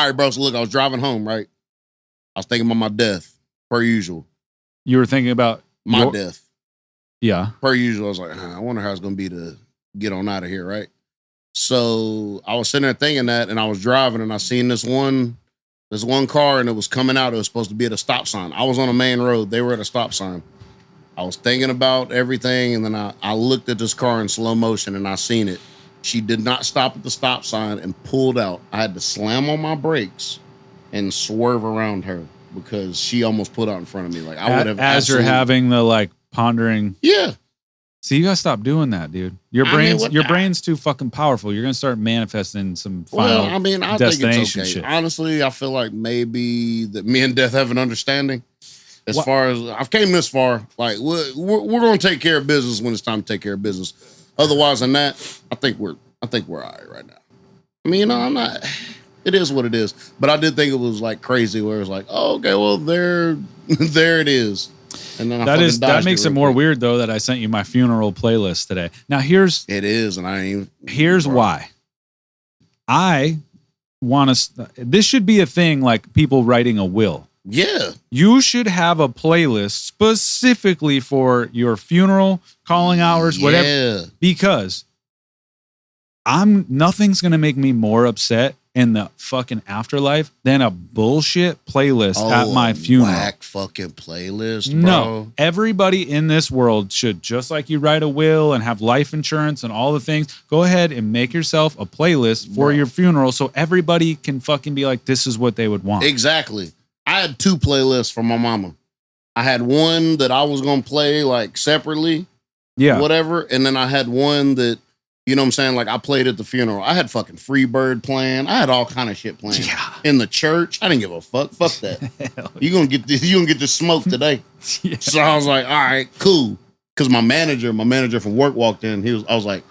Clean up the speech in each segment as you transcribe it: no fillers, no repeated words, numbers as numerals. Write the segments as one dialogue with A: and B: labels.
A: right, bro. So look, I was driving home, right? I was thinking about my death, per usual.
B: You were thinking about
A: my death.
B: Yeah.
A: Per usual, I was like, I wonder how it's going to be to get on out of here, right? So I was sitting there thinking that, and I was driving, and I seen this one car, and it was coming out. It was supposed to be at a stop sign. I was on a main road. They were at a stop sign. I was thinking about everything, and then I looked at this car in slow motion, and I seen it. She did not stop at the stop sign and pulled out. I had to slam on my brakes and swerve around her because she almost pulled out in front of me. Like I would have.
B: As you're having the like pondering.
A: Yeah.
B: See, you gotta stop doing that, dude. Your brain's too fucking powerful. You're gonna start manifesting some final
A: I
B: destination
A: think it's okay.
B: shit.
A: Honestly, I feel like maybe that me and Death have an understanding. As far as I've came this far, like we're gonna take care of business when it's time to take care of business. Otherwise than that, I think we're all right right now. I mean, I'm not. It is what it is. But I did think it was like crazy, where it was like, oh, okay, well there it is. And then
B: that makes it more weird though that I sent you my funeral playlist today. Now here's why. I want to. This should be a thing, like people writing a will.
A: Yeah.
B: You should have a playlist specifically for your funeral, calling hours, whatever. Because nothing's gonna make me more upset in the fucking afterlife than a bullshit playlist at my funeral.
A: Whack fucking playlist, bro.
B: No, everybody in this world should, just like you write a will and have life insurance and all the things, go ahead and make yourself a playlist for your funeral so everybody can fucking be like, this is what they would want.
A: Exactly. I had 2 playlists for my mama. I had one that I was going to play like separately.
B: Yeah.
A: Whatever. And then I had one that, you know what I'm saying? Like I played at the funeral. I had fucking Freebird playing. I had all kind of shit playing. Yeah. In the church. I didn't give a fuck. Fuck that. You're going to get this smoke today. Yeah. So I was like, all right, cool. Because my manager from work walked in. I was like,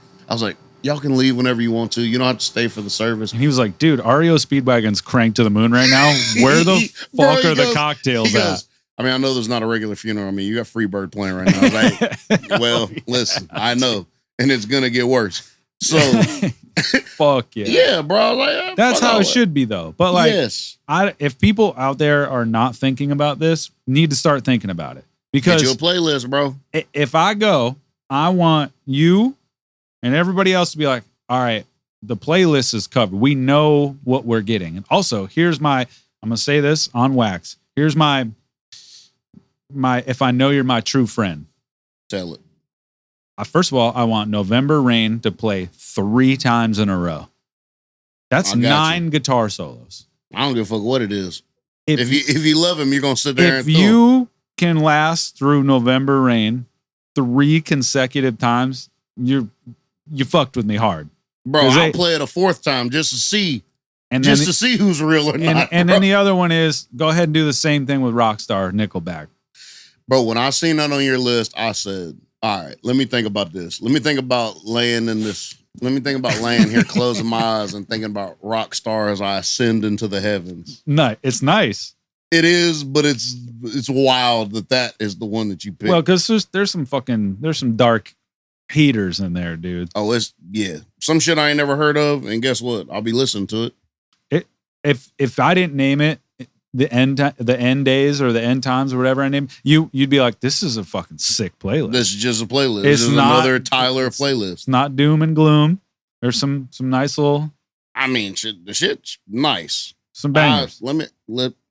A: y'all can leave whenever you want to. You don't have to stay for the service.
B: And he was like, dude, REO Speedwagon's cranked to the moon right now. Where the fuck are the cocktails at?
A: I mean, I know there's not a regular funeral. I mean, you got Freebird playing right now. I was like, well, listen, I know. And it's going to get worse. So.
B: Fuck yeah.
A: Yeah, bro. Like,
B: that's how it should be, though. But like,
A: yes.
B: If people out there are not thinking about this, need to start thinking about it. Because
A: get you a playlist, bro.
B: If I go, I want you and everybody else to be like, all right, the playlist is covered. We know what we're getting. And also, I'm going to say this on wax. Here's my, if I know you're my true friend.
A: Tell it.
B: First of all, I want November Rain to play 3 times in a row. That's 9 guitar solos.
A: I don't give a fuck what it is. If you love him, you're going to sit there and
B: If you can last through November Rain 3 consecutive times, you fucked with me hard.
A: Bro, I'll play it a 4th time just to see. To see who's real or not.
B: And then the other one is, go ahead and do the same thing with Rockstar, Nickelback.
A: Bro, when I seen that on your list, I said, all right, let me think about this. Let me think about laying here, closing my eyes and thinking about Rockstar as I ascend into the heavens.
B: No, it's nice.
A: It is, but it's wild that is the one that you picked.
B: Well, because there's some dark heaters in there, dude.
A: Oh, some shit I ain't never heard of, and guess what? I'll be listening to it.
B: If I didn't name it the end days or the end times or whatever I name, you'd be like, this is a fucking sick playlist.
A: This is just a playlist. This is another Tyler playlist.
B: It's not doom and gloom. There's some nice little.
A: I mean, the shit's nice.
B: Some bangers.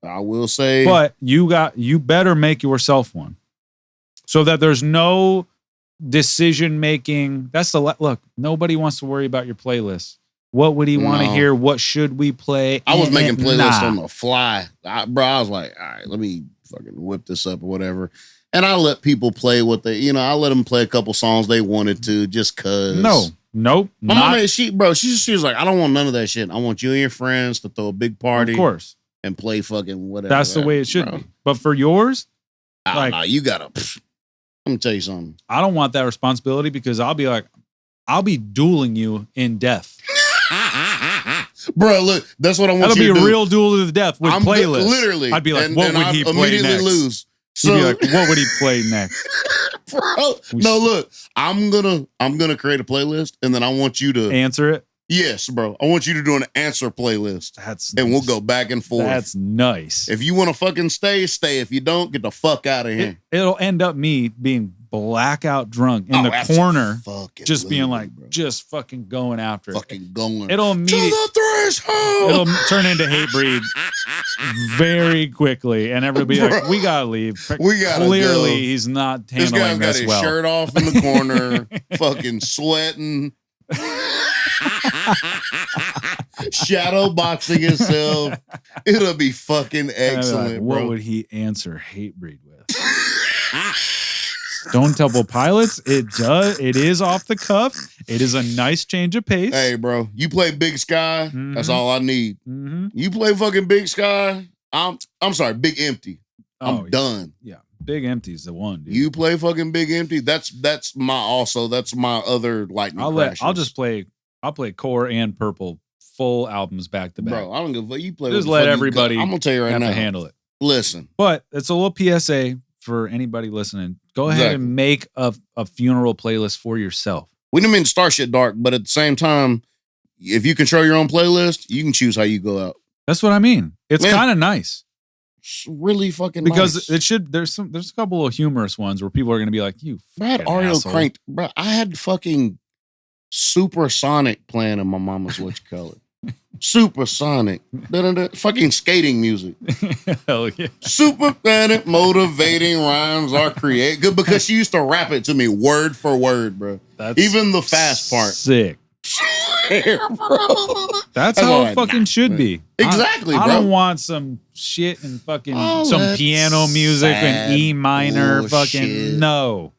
A: I will say,
B: but you better make yourself one, so that there's no decision making. That's look. Nobody wants to worry about your playlist. What would he want to hear? What should we play?
A: I was making playlists on the fly, I was like, all right, let me fucking whip this up or whatever. And I let people play what they, I let them play a couple songs they wanted to, just cause.
B: Nope.
A: My mama, she was like, I don't want none of that shit. I want you and your friends to throw a big party,
B: of course,
A: and play fucking whatever.
B: That's the way it should be. But for yours,
A: you gotta. Let me tell you something.
B: I don't want that responsibility because I'll be dueling you in death.
A: Bro, look, that's what I want you to do.
B: That'll be a real duel to the death with playlists.
A: Literally.
B: I'd be like, what would he play next?
A: Lose.
B: So, you'd be like, what would he play next?
A: Bro, no, look, I'm gonna create a playlist and then I want you to
B: answer it.
A: Yes, bro. I want you to do an answer playlist,
B: That's
A: and we'll go back and forth.
B: That's nice.
A: If you want to fucking stay, stay. If you don't, get the fuck out of here.
B: It'll end up me being blackout drunk in the corner, just being like,
A: bro.
B: just fucking going after
A: fucking going.
B: It'll
A: to the threshold.
B: It'll turn into Hatebreed very quickly, and everybody be like, we gotta leave.
A: We gotta
B: Clearly,
A: go.
B: He's not
A: This
B: handling
A: guy's got
B: this
A: his
B: well.
A: shirt off in the corner, fucking sweating, shadow boxing himself. It'll be fucking excellent,
B: like, what
A: bro.
B: would he answer Hatebreed with? Stone Temple Pilots. It is off the cuff. It is a nice change of pace.
A: Hey, bro, you play Big Sky. That's all I need.
B: Mm-hmm.
A: You play fucking Big Sky. I'm sorry, Big Empty. I'm done.
B: Yeah, Big Empty's the one, dude.
A: You play fucking Big Empty. That's my other lightning.
B: I'll play Core and Purple full albums back to back.
A: Bro, I don't give a fuck. You play.
B: Just let everybody.
A: I'm gonna tell you right
B: have
A: now.
B: to handle it.
A: Listen,
B: but it's a little PSA for anybody listening. Go ahead and make a funeral playlist for yourself.
A: We didn't mean to start shit dark, but at the same time, if you control your own playlist, you can choose how you go out.
B: That's what I mean. It's kind of nice.
A: It's really fucking
B: because
A: nice.
B: it should. There's a couple of humorous ones where people are going to be like, "You."
A: I had Ario cranked, bro. I had fucking Supersonic playing in my mama's what you call it. Supersonic, fucking skating music.
B: Hell yeah.
A: Supersonic motivating rhymes are created good because she used to rap it to me word for word, bro.
B: That's
A: even the fast part.
B: Sick.
A: Bro.
B: That's how it fucking should be.
A: Exactly,
B: I
A: bro.
B: don't want some shit and fucking some piano music and E minor fucking no.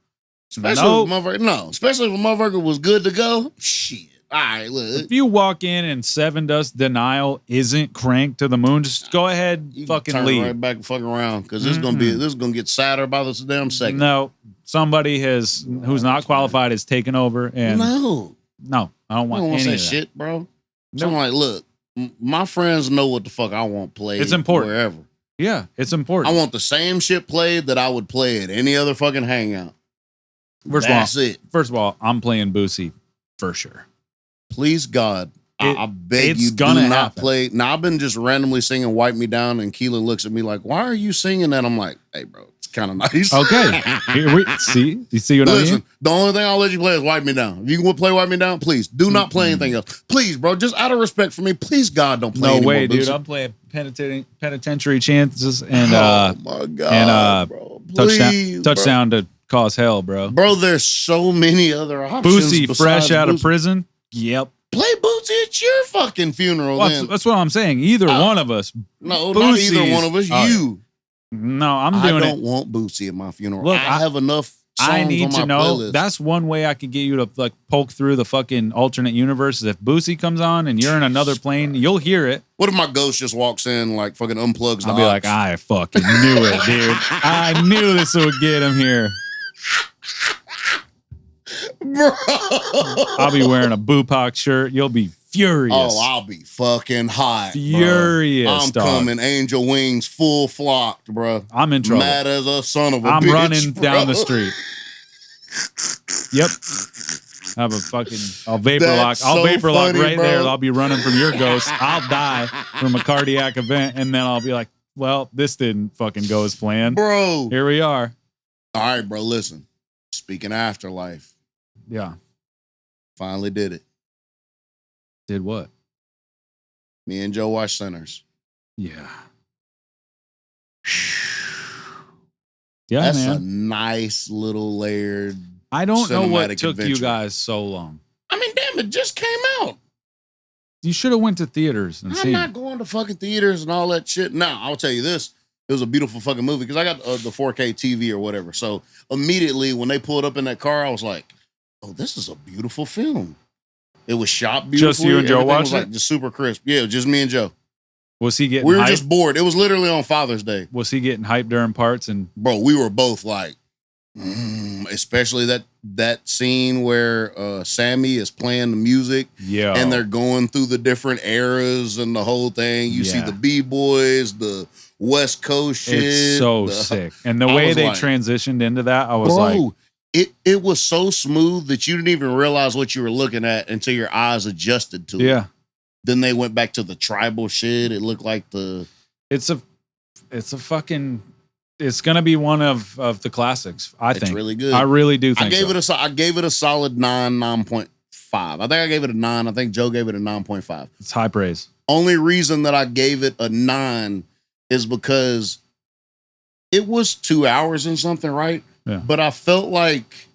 A: Especially if a motherfucker was good to go. Shit. All right, look.
B: If you walk in and Seven Dust Denial isn't cranked to the moon, just go ahead, fucking
A: turn
B: leave.
A: Right back and fucking around because this is gonna get sadder by this damn second.
B: No, somebody who's not qualified has taken over, and
A: no,
B: I don't want any of that
A: shit, bro. So I'm like, look, my friends know what the fuck I want played.
B: It's important
A: wherever.
B: Yeah, it's important.
A: I want the same shit played that I would play at any other fucking hangout. That's it.
B: First of all, I'm playing Boosie for sure.
A: Please God, I beg you, do not play. Now I've been just randomly singing "Wipe Me Down," and Keelan looks at me like, "Why are you singing that?" I'm like, "Hey, bro, it's kind of nice."
B: Okay, you see what I mean?
A: The only thing I'll let you play is "Wipe Me Down." If you can play "Wipe Me Down," please do not play anything else. Please, bro, just out of respect for me, please, God, don't play.
B: No
A: anymore,
B: way, dude.
A: Boosie.
B: I'm playing penitentiary chances and
A: oh my God, bro. Please,
B: touchdown to cause hell, bro.
A: Bro, there's so many other options.
B: Boosie fresh out of prison. Yep.
A: Play Boosie at your fucking funeral.
B: Well, that's what I'm saying. Either one of us.
A: No, not either one of us. You.
B: No, I'm doing it.
A: I don't want Boosie at my funeral.
B: Look,
A: I have enough songs
B: I need
A: on my
B: to know.
A: playlist.
B: That's one way I could get you to like poke through the fucking alternate universe. Is if Boosie comes on and you're in another plane, you'll hear it.
A: What if my ghost just walks in, like fucking unplugs the
B: I'll be
A: aux?
B: like, I fucking knew it, dude. I knew this would get him here.
A: Bro.
B: I'll be wearing a Bupac shirt. You'll be furious.
A: Oh, I'll be fucking hot.
B: Furious.
A: Bro. I'm coming angel wings full flocked, bro.
B: I'm in trouble.
A: Mad as a son of a bitch.
B: I'm running
A: bro.
B: down the street. Yep. I'll vapor lock. I'll vapor lock right
A: bro.
B: there. I'll be running from your ghost. I'll die from a cardiac event, and then I'll be like, well, this didn't fucking go as planned.
A: Bro.
B: Here we are.
A: All right, bro, listen. Speaking of afterlife.
B: Yeah.
A: Finally did it.
B: Did what?
A: Me and Joe watched Sinners.
B: Yeah. Yeah,
A: That's
B: man.
A: a nice little layered.
B: I don't know what took
A: adventure.
B: you guys so long.
A: I mean, damn, it just came out.
B: You should have went to theaters and
A: I'm
B: seen
A: not
B: it.
A: going to fucking theaters and all that shit. Now, I'll tell you this. It was a beautiful fucking movie because I got the 4K TV or whatever. So immediately when they pulled up in that car, I was like, oh, this is a beautiful film. It was shot beautifully.
B: Just you and Joe
A: Everything
B: watched
A: was like
B: it?
A: just super crisp. Yeah, just me and Joe.
B: Was he getting
A: We were
B: hyped?
A: just bored. It was literally on Father's Day.
B: Was he getting hyped during parts? And
A: bro, we were both like, especially that scene where Sammy is playing the music, and they're going through the different eras and the whole thing. You see the B-boys, the West Coast shit.
B: It's so sick. And the way they transitioned into that, I was like,
A: it was so smooth that you didn't even realize what you were looking at until your eyes adjusted to it.
B: Yeah.
A: Then they went back to the tribal shit. It looked like the
B: It's a fucking. It's gonna be one of the classics. I
A: it's
B: think.
A: really good.
B: I really do think.
A: I gave it a solid 9.5. I think I gave it a 9. I think Joe gave it a 9.5.
B: It's high praise.
A: Only reason that I gave it a 9 is because it was 2 hours and something, right?
B: Yeah.
A: But I felt like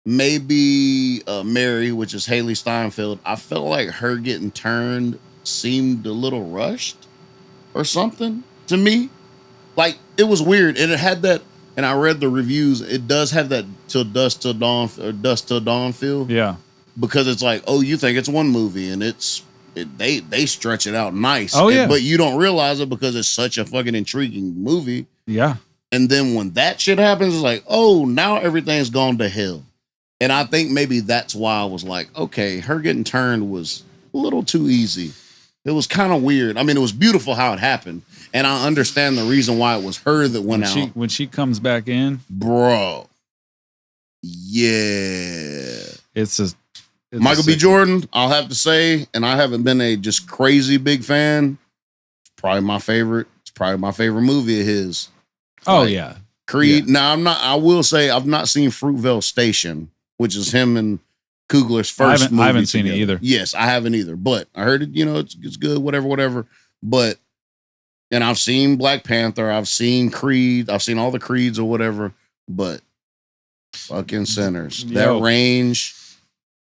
A: maybe Mary, which is Haley Steinfeld, I felt like her getting turned seemed a little rushed or something to me. Like, it was weird. And it had that, and I read the reviews, it does have that till dusk till dawn or dusk till dawn feel.
B: Yeah.
A: Because it's like, oh, you think it's one movie and they stretch it out nice.
B: Oh, yeah.
A: But you don't realize it because it's such a fucking intriguing movie.
B: Yeah.
A: And then when that shit happens, it's like, oh, now everything's gone to hell. And I think maybe that's why I was like, okay, her getting turned was a little too easy. It was kind of weird. I mean, it was beautiful how it happened. And I understand the reason why it was her that went out.
B: When she comes back in.
A: Bro. Yeah.
B: It's
A: Michael B. Jordan, I'll have to say, and I haven't been a just crazy big fan. It's probably my favorite. It's probably my favorite movie of his.
B: Oh,
A: Like,
B: yeah.
A: Creed.
B: Yeah.
A: Now, I will say I've not seen Fruitvale Station, which is him and Coogler's first movie.
B: I haven't seen it
A: together.
B: either.
A: Yes, I haven't either. But I heard it, it's good, whatever. But, and I've seen Black Panther. I've seen Creed. I've seen all the Creeds or whatever. But fucking Sinners. That range.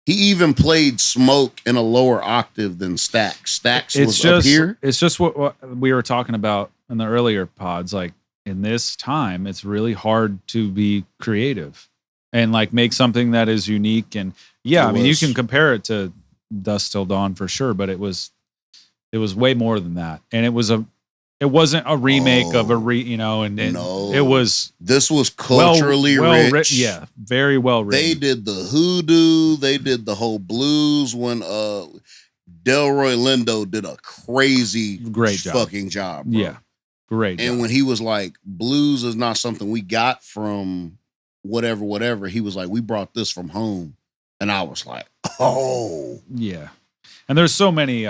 A: He even played Smoke in a lower octave than Stax. Stax was up here.
B: It's just what we were talking about in the earlier pods. Like, in this time, it's really hard to be creative and like make something that is unique. And yeah, I mean, you can compare it to Dusk Till Dawn for sure, but it was way more than that. And it wasn't a remake of and
A: No.
B: it was.
A: This was culturally rich.
B: Yeah, very well written.
A: They did the hoodoo. They did the whole blues when Delroy Lindo did a crazy
B: Great job.
A: fucking job. Bro.
B: Yeah, great
A: And
B: job.
A: when he was like, blues is not something we got from whatever, he was like, we brought this from home. And I was like, oh.
B: Yeah. And there's so many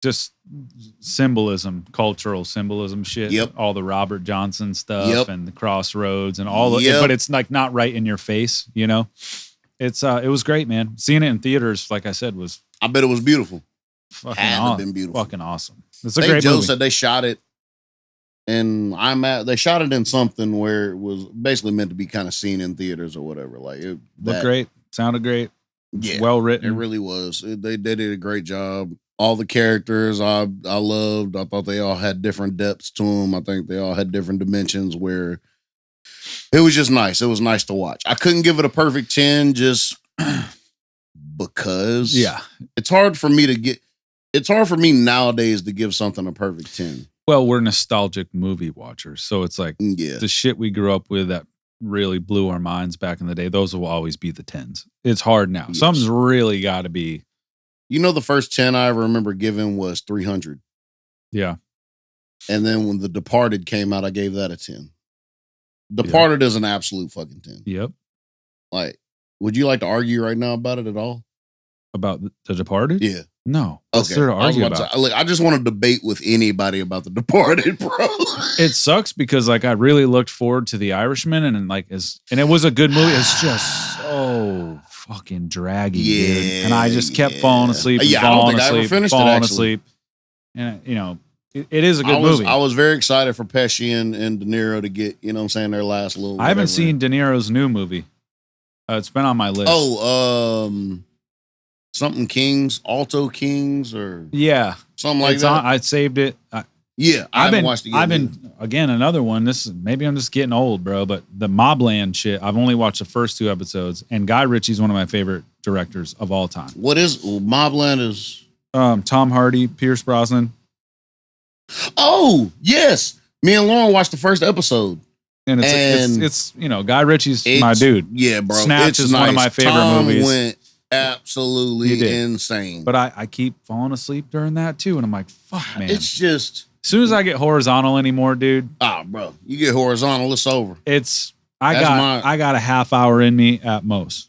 B: just symbolism, cultural symbolism shit.
A: Yep.
B: All the Robert Johnson stuff
A: Yep.
B: and the Crossroads and all of
A: Yep.
B: it, but it's like not right in your face, It's it was great, man. Seeing it in theaters, like I said, was
A: I bet it was beautiful.
B: fucking
A: Had to
B: awesome.
A: been beautiful.
B: Fucking awesome. It's a
A: I think
B: great
A: Joe
B: movie.
A: said they shot it they shot it in something where it was basically meant to be kind of seen in theaters or whatever. Like it
B: Looked great. Sounded great.
A: Yeah.
B: Well
A: It
B: written.
A: really was. They did a great job. All the characters I loved. I thought they all had different depths to them. I think they all had different dimensions where it was just nice. It was nice to watch. I couldn't give it a perfect 10 just because it's hard for me nowadays to give something a perfect 10.
B: Well, we're nostalgic movie watchers, so it's like
A: Yeah.
B: the shit we grew up with that really blew our minds back in the day. Those will always be the 10s. It's hard now.
A: Yes.
B: Something's really got to be.
A: The first 10 I ever remember giving was 300.
B: Yeah.
A: And then when The Departed came out, I gave that a 10. Departed is an absolute fucking 10.
B: Yep.
A: Like, would you like to argue right now about it at all?
B: About The Departed?
A: Yeah.
B: No. What's there to
A: I was
B: argue
A: about to
B: about?
A: say, look, I just want to debate with anybody about The Departed, bro.
B: It sucks because like I really looked forward to The Irishman and it was a good movie. It's just so fucking draggy, dude. And I just kept falling asleep. And
A: Yeah, I don't
B: falling
A: think I ever
B: asleep,
A: finished it,
B: falling
A: actually.
B: asleep. And it is a good movie.
A: I was very excited for Pesci and De Niro to get, their last little.
B: I haven't
A: whatever.
B: seen De Niro's new movie. It's been on my list.
A: Something Kings, Alto Kings, or
B: yeah,
A: something like
B: it's
A: that.
B: on, I saved it. I
A: haven't watched it yet.
B: I've been again another one. Maybe I'm just getting old, bro. But the Mobland shit. I've only watched the first 2 episodes, and Guy Ritchie's one of my favorite directors of all time.
A: What is Mobland? Is
B: Tom Hardy, Pierce Brosnan,
A: oh yes, me and Lauren watched the first episode.
B: and it's Guy Ritchie's my dude.
A: Yeah, bro.
B: Snatch
A: it's
B: is
A: nice.
B: one of my favorite
A: Tom
B: movies.
A: Went
B: He
A: absolutely
B: did.
A: insane.
B: But I keep falling asleep during that too, and I'm like, fuck, man.
A: It's just
B: As soon as I get horizontal anymore, dude,
A: bro, you get horizontal, it's over.
B: I got a half hour in me at most.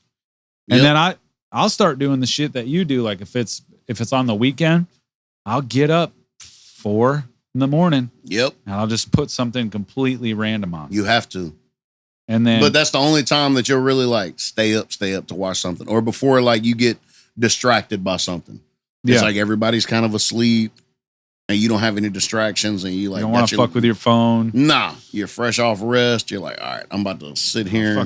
B: And
A: Yep.
B: then I'll start doing the shit that you do. Like if it's on the weekend, I'll get up 4 a.m.
A: Yep.
B: and I'll just put something completely random on.
A: You have to.
B: And then,
A: But that's the only time that you'll really like stay up to watch something, or before like you get distracted by something. It's like everybody's kind of asleep and you don't have any distractions and you like
B: you don't want to fuck with your phone.
A: Nah, you're fresh off rest. You're like, all right, I'm about to sit here.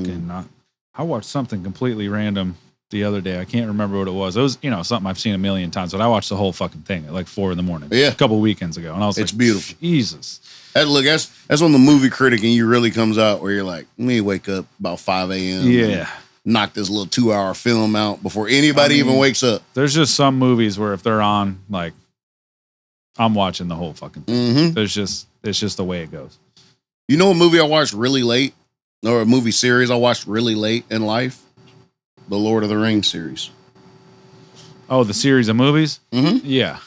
B: I watched something completely random the other day. I can't remember what it was. It was, something I've seen a million times, but I watched the whole fucking thing at like 4 a.m.
A: Yeah.
B: A couple weekends ago. And I was
A: it's beautiful.
B: Jesus.
A: That's when the movie critic and you really comes out where you're like, let me wake up about 5 a.m.
B: Yeah.
A: Knock this little 2-hour film out before anybody even wakes up.
B: There's just some movies where if they're on, like, I'm watching the whole fucking thing.
A: Mm-hmm.
B: It's just the way it goes.
A: You know a movie I watched really late? Or a movie series I watched really late in life? The Lord of the Rings series.
B: Oh, the series of movies?
A: Mm-hmm.
B: Yeah.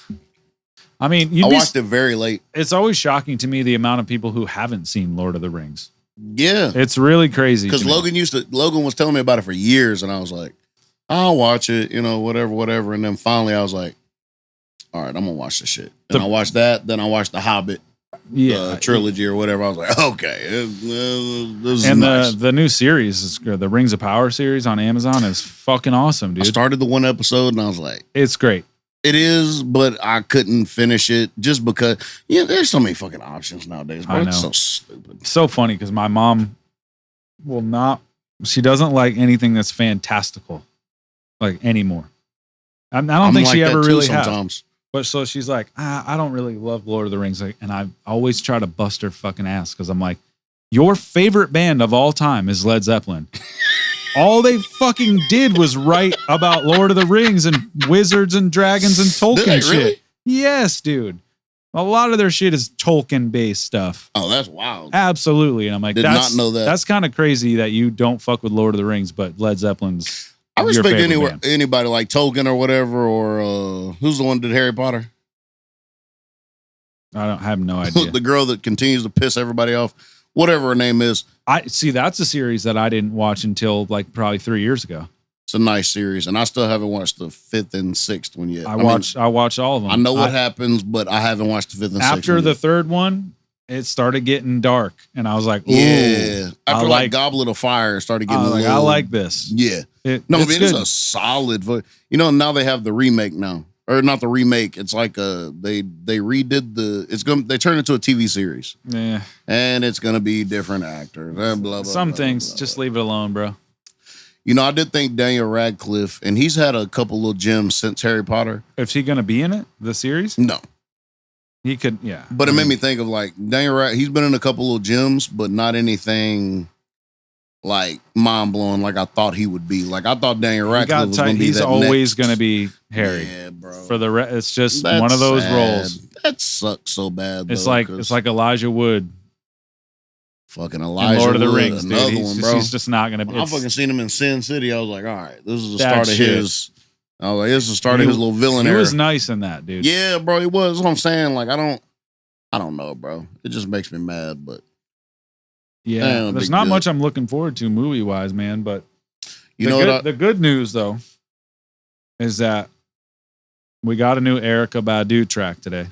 B: I mean,
A: I watched it very late.
B: It's always shocking to me the amount of people who haven't seen Lord of the Rings.
A: Yeah.
B: It's really crazy.
A: Because Logan was telling me about it for years, and I was like, I'll watch it, whatever. And then finally I was like, all right, I'm gonna watch this shit. And I watched that, then I watched The Hobbit trilogy or whatever. I was like, okay, this is nice.
B: The new series, the Rings of Power series on Amazon is fucking awesome, dude.
A: I started the one episode and I was like,
B: it's great.
A: It is, but I couldn't finish it just because there's so many fucking options nowadays, bro.
B: I know.
A: It's so stupid.
B: So funny because my mom she doesn't like anything that's fantastical, like anymore. I don't think she ever really has. But so she's like, I don't really love Lord of the Rings. And I always try to bust her fucking ass because I'm like, your favorite band of all time is Led Zeppelin. All they fucking did was write about Lord of the Rings and wizards and dragons and Tolkien shit.
A: Really?
B: Yes, dude. A lot of their shit is Tolkien-based stuff.
A: Oh, that's wild.
B: Absolutely. And I'm like,
A: Did not know that.
B: That's kind of crazy that you don't fuck with Lord of the Rings, but Led Zeppelin's
A: I respect
B: your band.
A: anybody like Tolkien or whatever, or who's the one that did Harry Potter?
B: I have no idea.
A: The girl that continues to piss everybody off, whatever her name is.
B: I see. That's a series that I didn't watch until like probably 3 years ago.
A: It's a nice series, and I still haven't watched the 5th and 6th one yet.
B: I watched all of them.
A: I know what happens, but I haven't watched the 5th and 6th.
B: After the third one, it started getting dark, and I was like, "Ooh,
A: yeah." After like Goblet of Fire, it started getting.
B: I like this.
A: Yeah, it's a solid. Now they have the remake now, or not the remake. It's like they redid they turned it into a TV series.
B: Yeah,
A: and it's gonna be different actors. Blah, blah,
B: Some
A: blah,
B: things
A: blah, blah,
B: just leave it alone, bro.
A: I did think Daniel Radcliffe, and he's had a couple little gems since Harry Potter.
B: Is he gonna be in it? The series?
A: No.
B: He could, yeah.
A: But it made me think of like he's been in a couple little gems, but not anything like mind blowing like I thought he would be. Like I thought Daniel Radcliffe was going to be
B: he's
A: that
B: always going to be Harry.
A: Yeah, bro.
B: For it's just one of those roles.
A: That sucks so bad.
B: It's like Elijah Wood.
A: Fucking Elijah
B: Lord of the
A: Wood,
B: Rings,
A: another
B: dude.
A: one, bro.
B: He's just not going to be.
A: I fucking seen him in Sin City. I was like, all right, this is the start of his. I was like, this is the start of his little villain era.
B: He was nice in that, dude.
A: Yeah, bro, he was. That's what I'm saying. Like, I don't know, bro. It just makes me mad, but
B: yeah, there's not much I'm looking forward to movie wise, man. But the good news though is that we got a new Erykah Badu track today,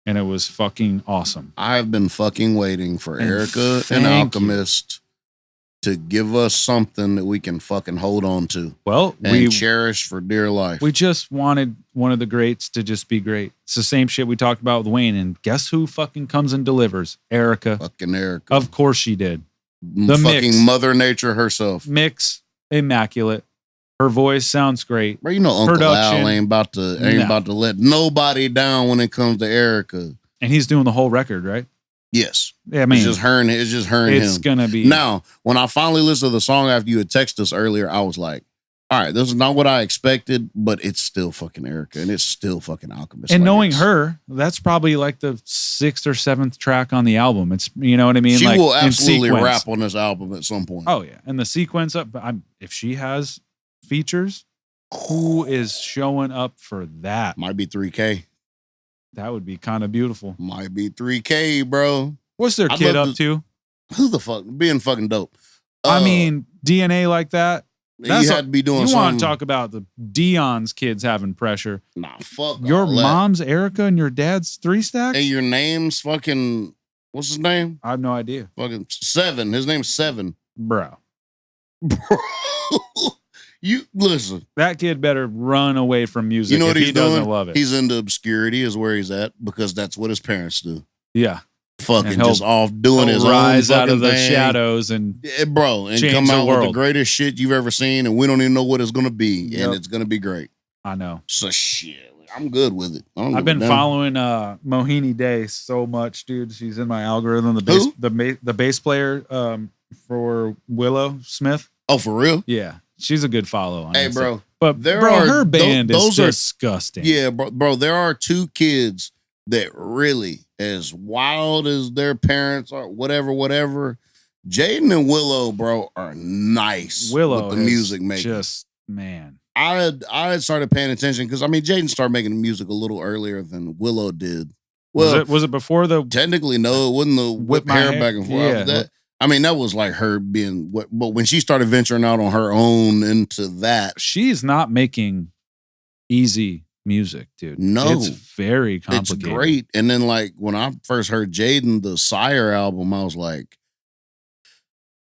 B: and it was fucking awesome.
A: I have been fucking waiting for Erykah and Alchemist to give us something that we can fucking hold on to.
B: Well,
A: we cherish for dear life.
B: We just wanted one of the greats to just be great. It's the same shit we talked about with Wayne, and guess who fucking comes and delivers? Erykah.
A: Fucking Erykah.
B: Of course she did.
A: The fucking mix. Mother Nature herself.
B: Mix, immaculate. Her voice sounds great.
A: Bro, Uncle Al ain't about to let nobody down when it comes to Erykah.
B: And he's doing the whole record, right?
A: Yes.
B: Yeah, I mean,
A: it's just her and him.
B: It's gonna be.
A: Now, when I finally listened to the song after you had texted us earlier, I was like, all right, this is not what I expected, but it's still fucking Erykah and it's still fucking Alchemist.
B: And knowing her, that's probably like the 6th or 7th track on the album. It's, you know what I mean?
A: She will absolutely rap on this album at some point.
B: Oh yeah. And the sequence if she has features, who is showing up for that?
A: Might be 3K.
B: That would be kind of beautiful.
A: Might be 3K, bro.
B: What's their kid up to?
A: Who the fuck? Being fucking dope.
B: I mean, DNA like that.
A: you had to be doing
B: You
A: something.
B: want to talk about the Dion's kids having pressure?
A: Nah, fuck
B: Your
A: all that.
B: mom's Erica and your dad's 3 Stacks.
A: And your name's fucking, what's his name?
B: I have no idea,
A: Fucking Seven. His name's Seven.
B: bro.
A: Bro, you listen.
B: That kid better run away from music.
A: You know what
B: if
A: he's
B: he doesn't
A: doing?
B: love it.
A: He's into obscurity, is where he's at, because that's what his parents do.
B: Yeah,
A: Fucking
B: he'll-
A: just off doing his
B: he'll rise
A: own
B: out of the
A: fucking thing.
B: shadows and
A: Yeah, bro, and
B: change
A: come
B: the
A: out with the
B: world.
A: greatest shit you've ever seen, and we don't even know what it's gonna be,
B: Yep.
A: and it's gonna be great.
B: I know.
A: So shit, I'm good with it.
B: I've been following Mohini Day so much, dude. She's in my algorithm. The bass player for Willow Smith.
A: Oh, for real?
B: Yeah, she's a good follow. On
A: Hey,
B: Insta.
A: bro.
B: But
A: there
B: bro,
A: are-
B: her band
A: those
B: is
A: are-
B: disgusting.
A: Yeah, bro. There are two kids that really, as wild as their parents are, whatever. Jaden and Willow, bro, are nice.
B: Willow
A: with the
B: is
A: music making.
B: just man.
A: I had started paying attention because I mean, Jaden started making music a little earlier than Willow did. Well,
B: Was it before the
A: technically, no, it wasn't the whip
B: my
A: hair
B: hair?
A: back and forth.
B: Yeah.
A: That was like her being. But when she started venturing out on her own into that,
B: she's not making easy music, dude.
A: No.
B: It's very
A: it's
B: complicated.
A: great. And then like when I first heard Jaden, the Sire album, I was like,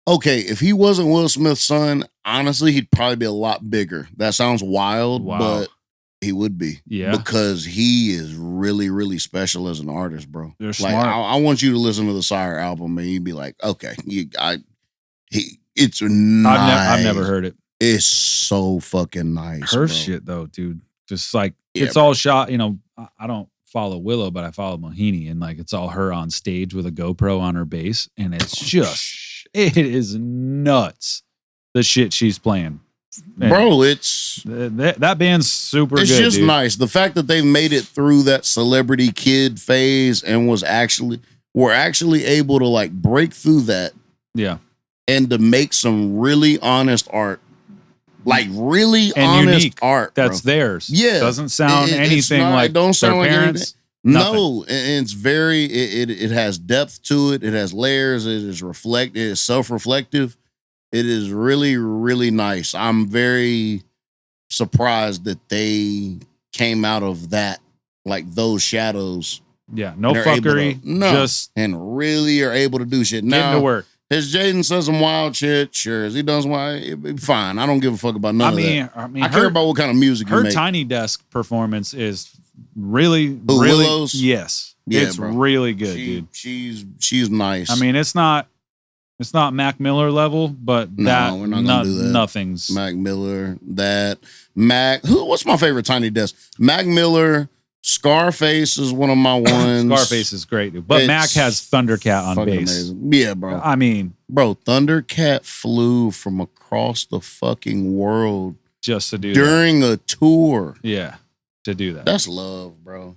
A: okay, if he wasn't Will Smith's son, honestly, he'd probably be a lot bigger. That sounds wild,
B: Wow.
A: but he would be.
B: Yeah.
A: Because he is really, really special as an artist, bro.
B: They're
A: Like
B: smart.
A: I want you to listen to the Sire album and you'd be like, okay, it's nice.
B: I've never heard it.
A: It's so fucking nice.
B: Her
A: bro.
B: shit though, dude. Just like
A: Yeah,
B: it's all shot. You know, I don't follow Willow, but I follow Mohini, and like it's all her on stage with a GoPro on her bass, and it's just it is nuts. The shit she's playing, And
A: Bro, it's
B: that band's super
A: it's
B: good.
A: just
B: dude.
A: nice. The fact that they've made it through that celebrity kid phase and were actually able to like break through that
B: Yeah,
A: and to make some really honest art. Like really
B: and
A: honest
B: unique.
A: art.
B: That's
A: bro.
B: theirs.
A: Yeah.
B: Doesn't sound
A: It's
B: anything
A: not-
B: like
A: it don't sound
B: their
A: like
B: parents.
A: No, and it's very it has depth to it. It has layers. It is self-reflective. It is really, really nice. I'm very surprised that they came out of that, like those shadows,
B: Yeah, no
A: and they're able
B: fuckery.
A: to- no.
B: Just
A: and really are able to do shit.
B: getting to
A: Now,
B: work.
A: has Jaden said some wild shit? Sure. Has he done some wild? Fine. I don't give a fuck about none of that.
B: I mean,
A: I care about what kind of music you
B: her
A: make.
B: Tiny Desk performance is really,
A: Who,
B: really,
A: Willow's?
B: yes,
A: Yeah,
B: it's
A: bro.
B: really good, dude.
A: She's nice.
B: I mean, it's not Mac Miller level, but
A: No, we're not gonna do that.
B: Nothing's
A: Mac Miller, what's my favorite Tiny Desk? Mac Miller, Scarface is one of my ones.
B: Scarface is great, dude. But
A: It's
B: Mac has Thundercat on
A: fucking
B: bass.
A: amazing. Yeah, bro.
B: I mean,
A: Bro, Thundercat flew from across the fucking world
B: just to do
A: during a tour.
B: that. Yeah, to do that.
A: That's love, bro.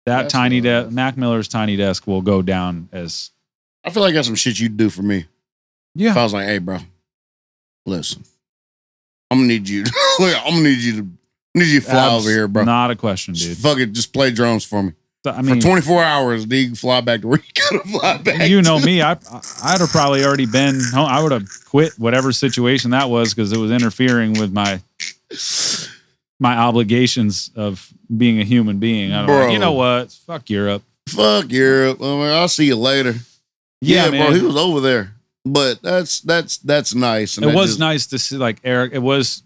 B: That
A: that's
B: Tiny
A: love.
B: Desk, Mac Miller's Tiny Desk will go down as
A: I feel like that's some shit you'd do for me.
B: yeah.
A: If I was like, hey, bro, listen, I'm gonna need you. I'm gonna need you to fly over here, bro.
B: Not a question, dude.
A: Just fuck it, just play drums for me.
B: I mean,
A: For 24 hours, then you can fly back to where you gotta fly back.
B: you know
A: to.
B: me, I'd have probably already been home. I would have quit whatever situation that was because it was interfering with my obligations of being a human being. I don't know.
A: Bro.
B: You know what? Fuck Europe.
A: Fuck Europe. I mean, I'll see you later.
B: Yeah,
A: bro,
B: man.
A: he was over there. But that's nice. And
B: It
A: that
B: was
A: just-
B: nice to see like Eric.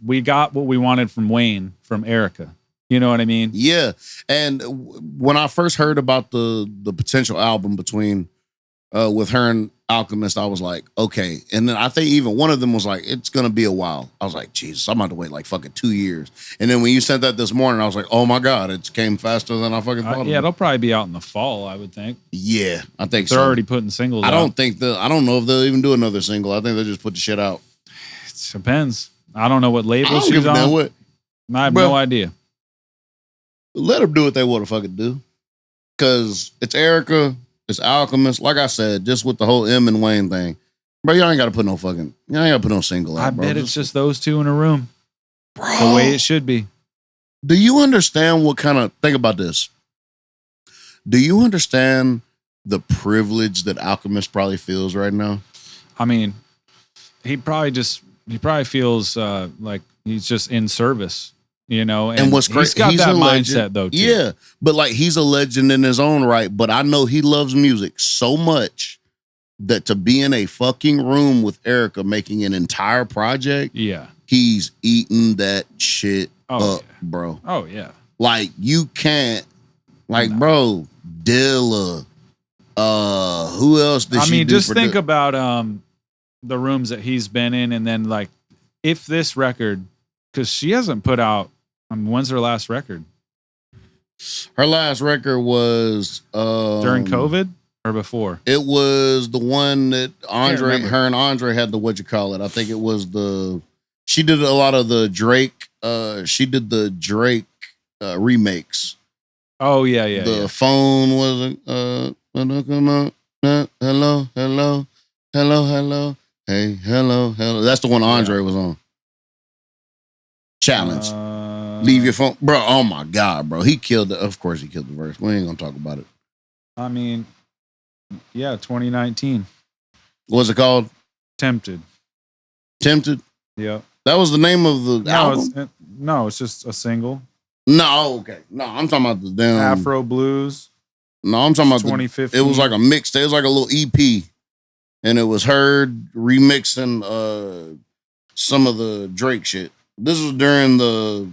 B: We got what we wanted from Wayne, from Erica. You know what I mean?
A: Yeah. And when I first heard about the potential album between with her and Alchemist, I was like, okay. And then I think even one of them was like, it's gonna be a while. I was like, Jesus, I'm about to wait like fucking 2 years. And then when you sent that this morning, I was like, oh my God, it came faster than I fucking thought.
B: Yeah,
A: it would.
B: they'll probably be out in the fall, I would think.
A: Yeah, I think
B: They're
A: so.
B: already putting singles
A: I
B: out.
A: don't know if they'll even do another single. I think they'll just put the shit out.
B: It depends. I don't know what
A: I
B: label
A: don't
B: she's
A: give a damn
B: on.
A: what.
B: I have
A: Bro.
B: no idea.
A: Let them do what they want to fucking do. Cause it's Erica, it's Alchemist. Like I said, just with the whole M and Wayne thing. Bro, y'all ain't gotta put no single out,
B: I
A: bro.
B: bet it's just those two in a room.
A: bro,
B: The way it should be.
A: do you understand what kind of think about this? Do you understand the privilege that Alchemist probably feels right now?
B: I mean, he probably feels like he's just in service,
A: And what's
B: he's
A: crazy,
B: got
A: he's
B: that
A: a
B: mindset
A: legend.
B: though too.
A: Yeah, but like he's a legend in his own right. But I know he loves music so much that to be in a fucking room with Erica making an entire project,
B: Yeah.
A: he's eating that shit
B: Oh,
A: up,
B: yeah.
A: bro.
B: Oh yeah.
A: Like you can't, like,
B: No.
A: bro, Dilla. Who else did
B: I
A: she
B: mean,
A: do
B: just
A: for
B: think
A: the-
B: about the rooms that he's been in, and then like if this record, because she hasn't put out. When's her last record?
A: Her last record was
B: During COVID or before?
A: It was the one that Andre,
B: remember.
A: her and Andre had the what you call it. I think it was she did a lot of the Drake. She did the Drake remakes.
B: Oh yeah.
A: The phone wasn't. Come on, hello, hello, hello, hello, hey, hello, hello. That's the one Andre was on. Challenge. Leave your phone, bro. Oh my god, bro. He killed it. Of course, he killed the verse. We ain't gonna talk about it.
B: I mean, yeah, 2019.
A: What's it called?
B: Tempted.
A: Tempted.
B: Yep.
A: That was the name of the album.
B: It's just a single.
A: No, okay. No, I'm talking about the damn
B: Afro Blues.
A: No, I'm talking about
B: 2015.
A: It was like a mixtape. It was like a little EP, and it was her remixing some of the Drake shit. This was during the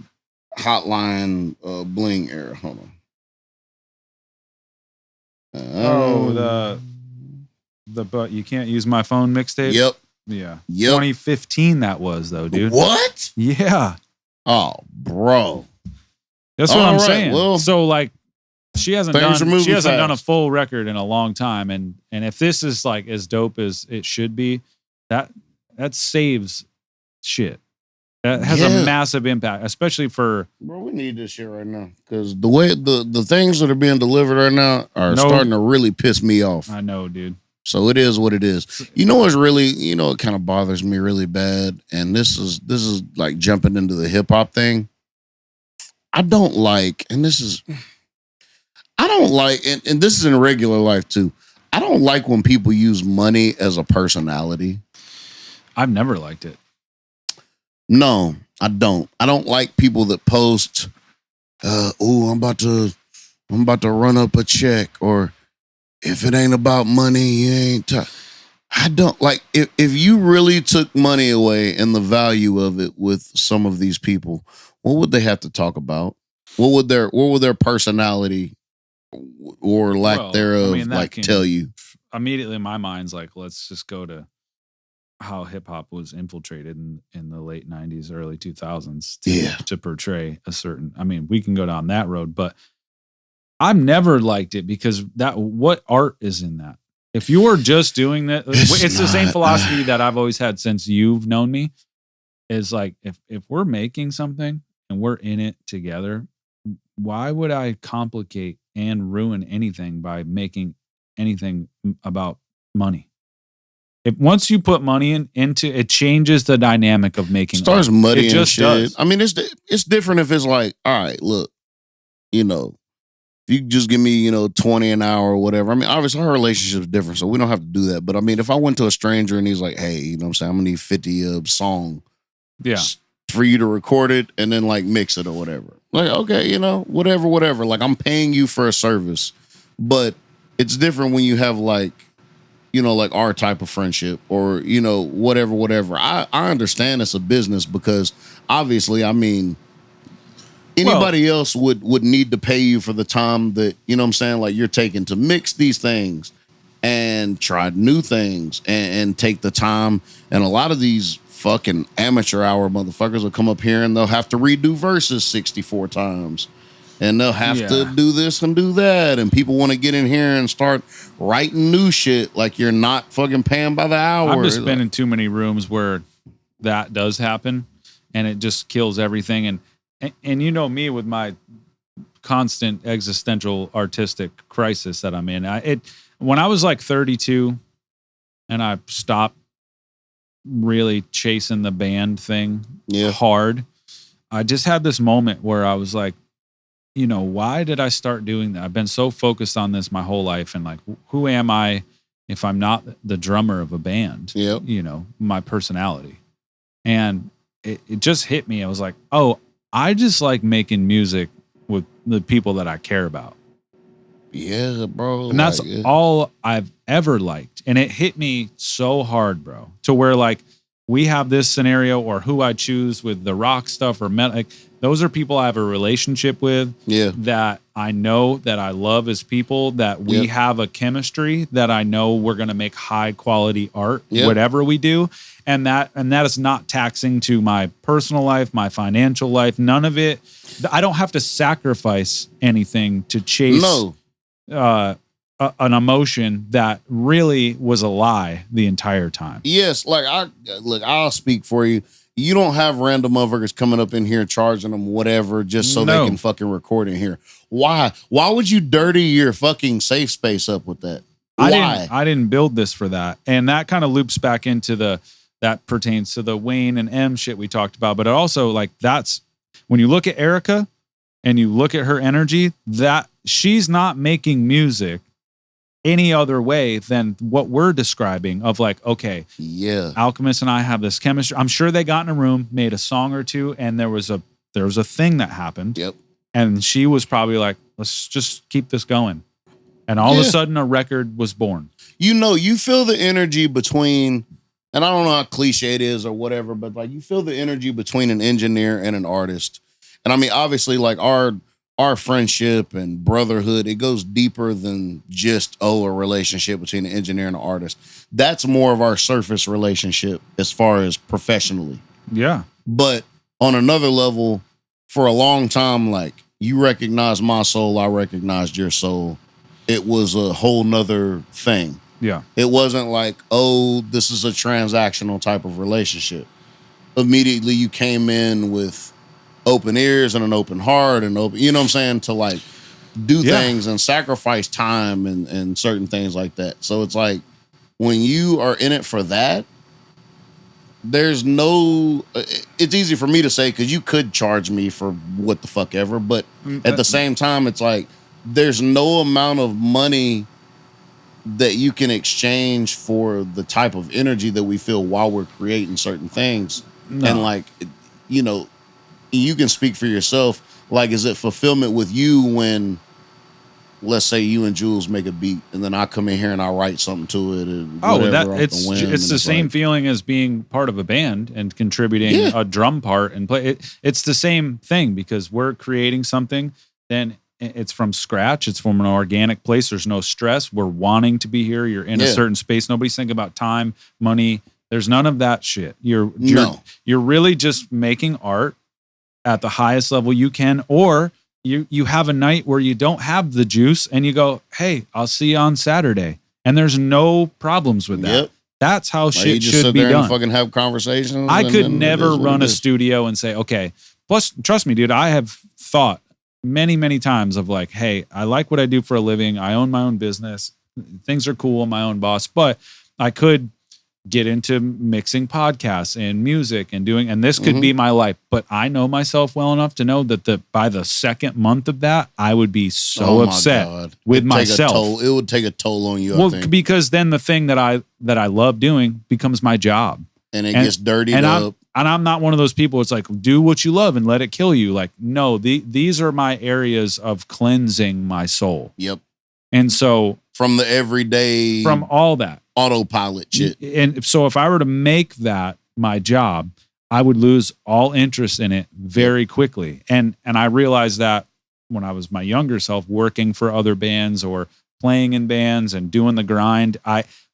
A: Hotline Bling era. Hold on.
B: The but you can't use my phone mixtape.
A: Yep.
B: Yeah.
A: Yep.
B: 2015 that was though, dude.
A: What?
B: Yeah.
A: Oh, bro.
B: That's what
A: All
B: I'm
A: right,
B: saying.
A: well,
B: so like she hasn't
A: things are
B: done
A: moving
B: a
A: fast.
B: full record in a long time, and if this is like as dope as it should be, that saves shit. That has a massive impact, especially for
A: Bro, we need this shit right now because the way the things that are being delivered right now are starting to really piss me off.
B: I know, dude.
A: So it is what it is. You know what's really, it kind of bothers me really bad, and this is like jumping into the hip hop thing. I don't like, and this is in regular life too. I don't like when people use money as a personality.
B: I've never liked it.
A: No, I don't. I don't like people that post, I'm about to run up a check, or if it ain't about money, you ain't I don't like if you really took money away and the value of it with some of these people, what would they have to talk about? What would their personality or lack thereof tell you?
B: Immediately my mind's like, let's just go to how hip hop was infiltrated in the late 90s, early 2000s to portray a certain, we can go down that road, but I've never liked it because what art is in that? If you're just doing that, it's the same philosophy that I've always had since you've known me, is like, if we're making something and we're in it together, why would I complicate and ruin anything by making anything about money? Once you put money into it, changes the dynamic of making.
A: Starts
B: art.
A: muddy
B: It
A: and
B: just
A: shit.
B: does.
A: It's different if it's like, all right, look, if you just give me, 20 an hour or whatever. Obviously our relationship is different, so we don't have to do that. But if I went to a stranger and he's like, hey, you know what I'm saying, I'm gonna need 50 a song.
B: Yeah.
A: For you to record it and then like mix it or whatever. Like, okay, whatever. Like I'm paying you for a service. But it's different when you have like, like our type of friendship or, whatever. I understand it's a business because obviously, anybody else would need to pay you for the time that, like you're taking to mix these things and try new things and take the time. And a lot of these fucking amateur hour motherfuckers will come up here and they'll have to redo verses 64 times. And they'll have to do this and do that. And people want to get in here and start writing new shit like you're not fucking paying by the hour.
B: I've just been in too many rooms where that does happen and it just kills everything. And you know me with my constant existential artistic crisis that I'm in. When I was like 32 and I stopped really chasing the band thing hard, I just had this moment where I was like, why did I start doing that? I've been so focused on this my whole life and like, who am I if I'm not the drummer of a band,
A: Yep.
B: you know, my personality. And it just hit me. I was like, oh, I just like making music with the people that I care about.
A: Yeah, bro.
B: And that's
A: like,
B: all I've ever liked. And it hit me so hard, bro, to where like we have this scenario or who I choose with the rock stuff or metal. Like, those are people I have a relationship with
A: Yeah.
B: that I know that I love as people, that we
A: Yep.
B: have a chemistry that I know we're going to make high quality art,
A: Yep.
B: whatever we do. And that is not taxing to my personal life, my financial life, none of it. I don't have to sacrifice anything to chase
A: No.
B: an emotion that really was a lie the entire time.
A: Yes, like I'll speak for you. You don't have random motherfuckers coming up in here charging them whatever just so
B: No.
A: they can fucking record in here. Why? Why would you dirty your fucking safe space up with that? Why?
B: I didn't build this for that. And that kind of loops back into that pertains to the Wayne and M shit we talked about. But it also, like, that's when you look at Erica and you look at her energy, that she's not making music any other way than what we're describing of like, okay,
A: Yeah.
B: Alchemist and I have this chemistry. I'm sure they got in a room, made a song or two, and there was a thing that happened.
A: Yep.
B: And she was probably like, let's just keep this going. And all of a
A: Yeah.
B: sudden a record was born.
A: You know, you feel the energy between, and I don't know how cliche it is or whatever, but like you feel the energy between an engineer and an artist. And I mean, obviously, like our friendship and brotherhood, it goes deeper than just, a relationship between an engineer and an artist. That's more of our surface relationship as far as professionally.
B: Yeah.
A: But on another level, for a long time, like you recognized my soul, I recognized your soul. It was a whole nother thing.
B: Yeah.
A: It wasn't like, this is a transactional type of relationship. Immediately you came in with open ears and an open heart and open, you know what I'm saying, to like do
B: Yeah.
A: things and sacrifice time and certain things like that. So it's like when you are in it for that, there's no, it's easy for me to say because you could charge me for what the fuck ever, but at the same time, it's like there's no amount of money that you can exchange for the type of energy that we feel while we're creating certain things.
B: No.
A: And like, you know, you can speak for yourself. Like, is it fulfillment with you when, let's say, you and Jules make a beat, and then I come in here and I write something to it, and whatever off
B: it's
A: the whim,
B: it's the
A: and
B: same
A: like,
B: feeling as being part of a band and contributing
A: Yeah.
B: a drum part and play. It's the same thing because we're creating something. Then it's from scratch. It's from an organic place. There's no stress. We're wanting to be here. You're in a
A: Yeah.
B: certain space. Nobody's thinking about time, money. There's none of that shit. You're really just making art at the highest level you can, or you have a night where you don't have the juice and you go, hey, I'll see you on Saturday. And there's no problems with that.
A: Yep.
B: That's how
A: Like, you
B: shit
A: just
B: should
A: sit
B: be
A: there
B: done.
A: and fucking have conversations.
B: I
A: and
B: could
A: then it
B: never
A: is what
B: run
A: it
B: a
A: is.
B: studio and say, okay, plus trust me, dude, I have thought many, many times of like, hey, I like what I do for a living. I own my own business. Things are cool. I'm my own boss, but I could get into mixing podcasts and music and doing, and this could be my life. But I know myself well enough to know that by the second month of that, I would be so
A: Oh my
B: upset
A: God.
B: with
A: It'd take a
B: myself.
A: toll. It would take a toll on you, I
B: Well,
A: think.
B: because then the thing that I love doing becomes my job.
A: And it gets dirtied up.
B: I'm not one of those people. It's like, do what you love and let it kill you. Like, no, these are my areas of cleansing my soul.
A: Yep.
B: And so
A: From the everyday,
B: from all that,
A: autopilot shit.
B: and so if I were to make that my job, I would lose all interest in it very quickly. And I realized that when I was my younger self working for other bands or playing in bands and doing the grind,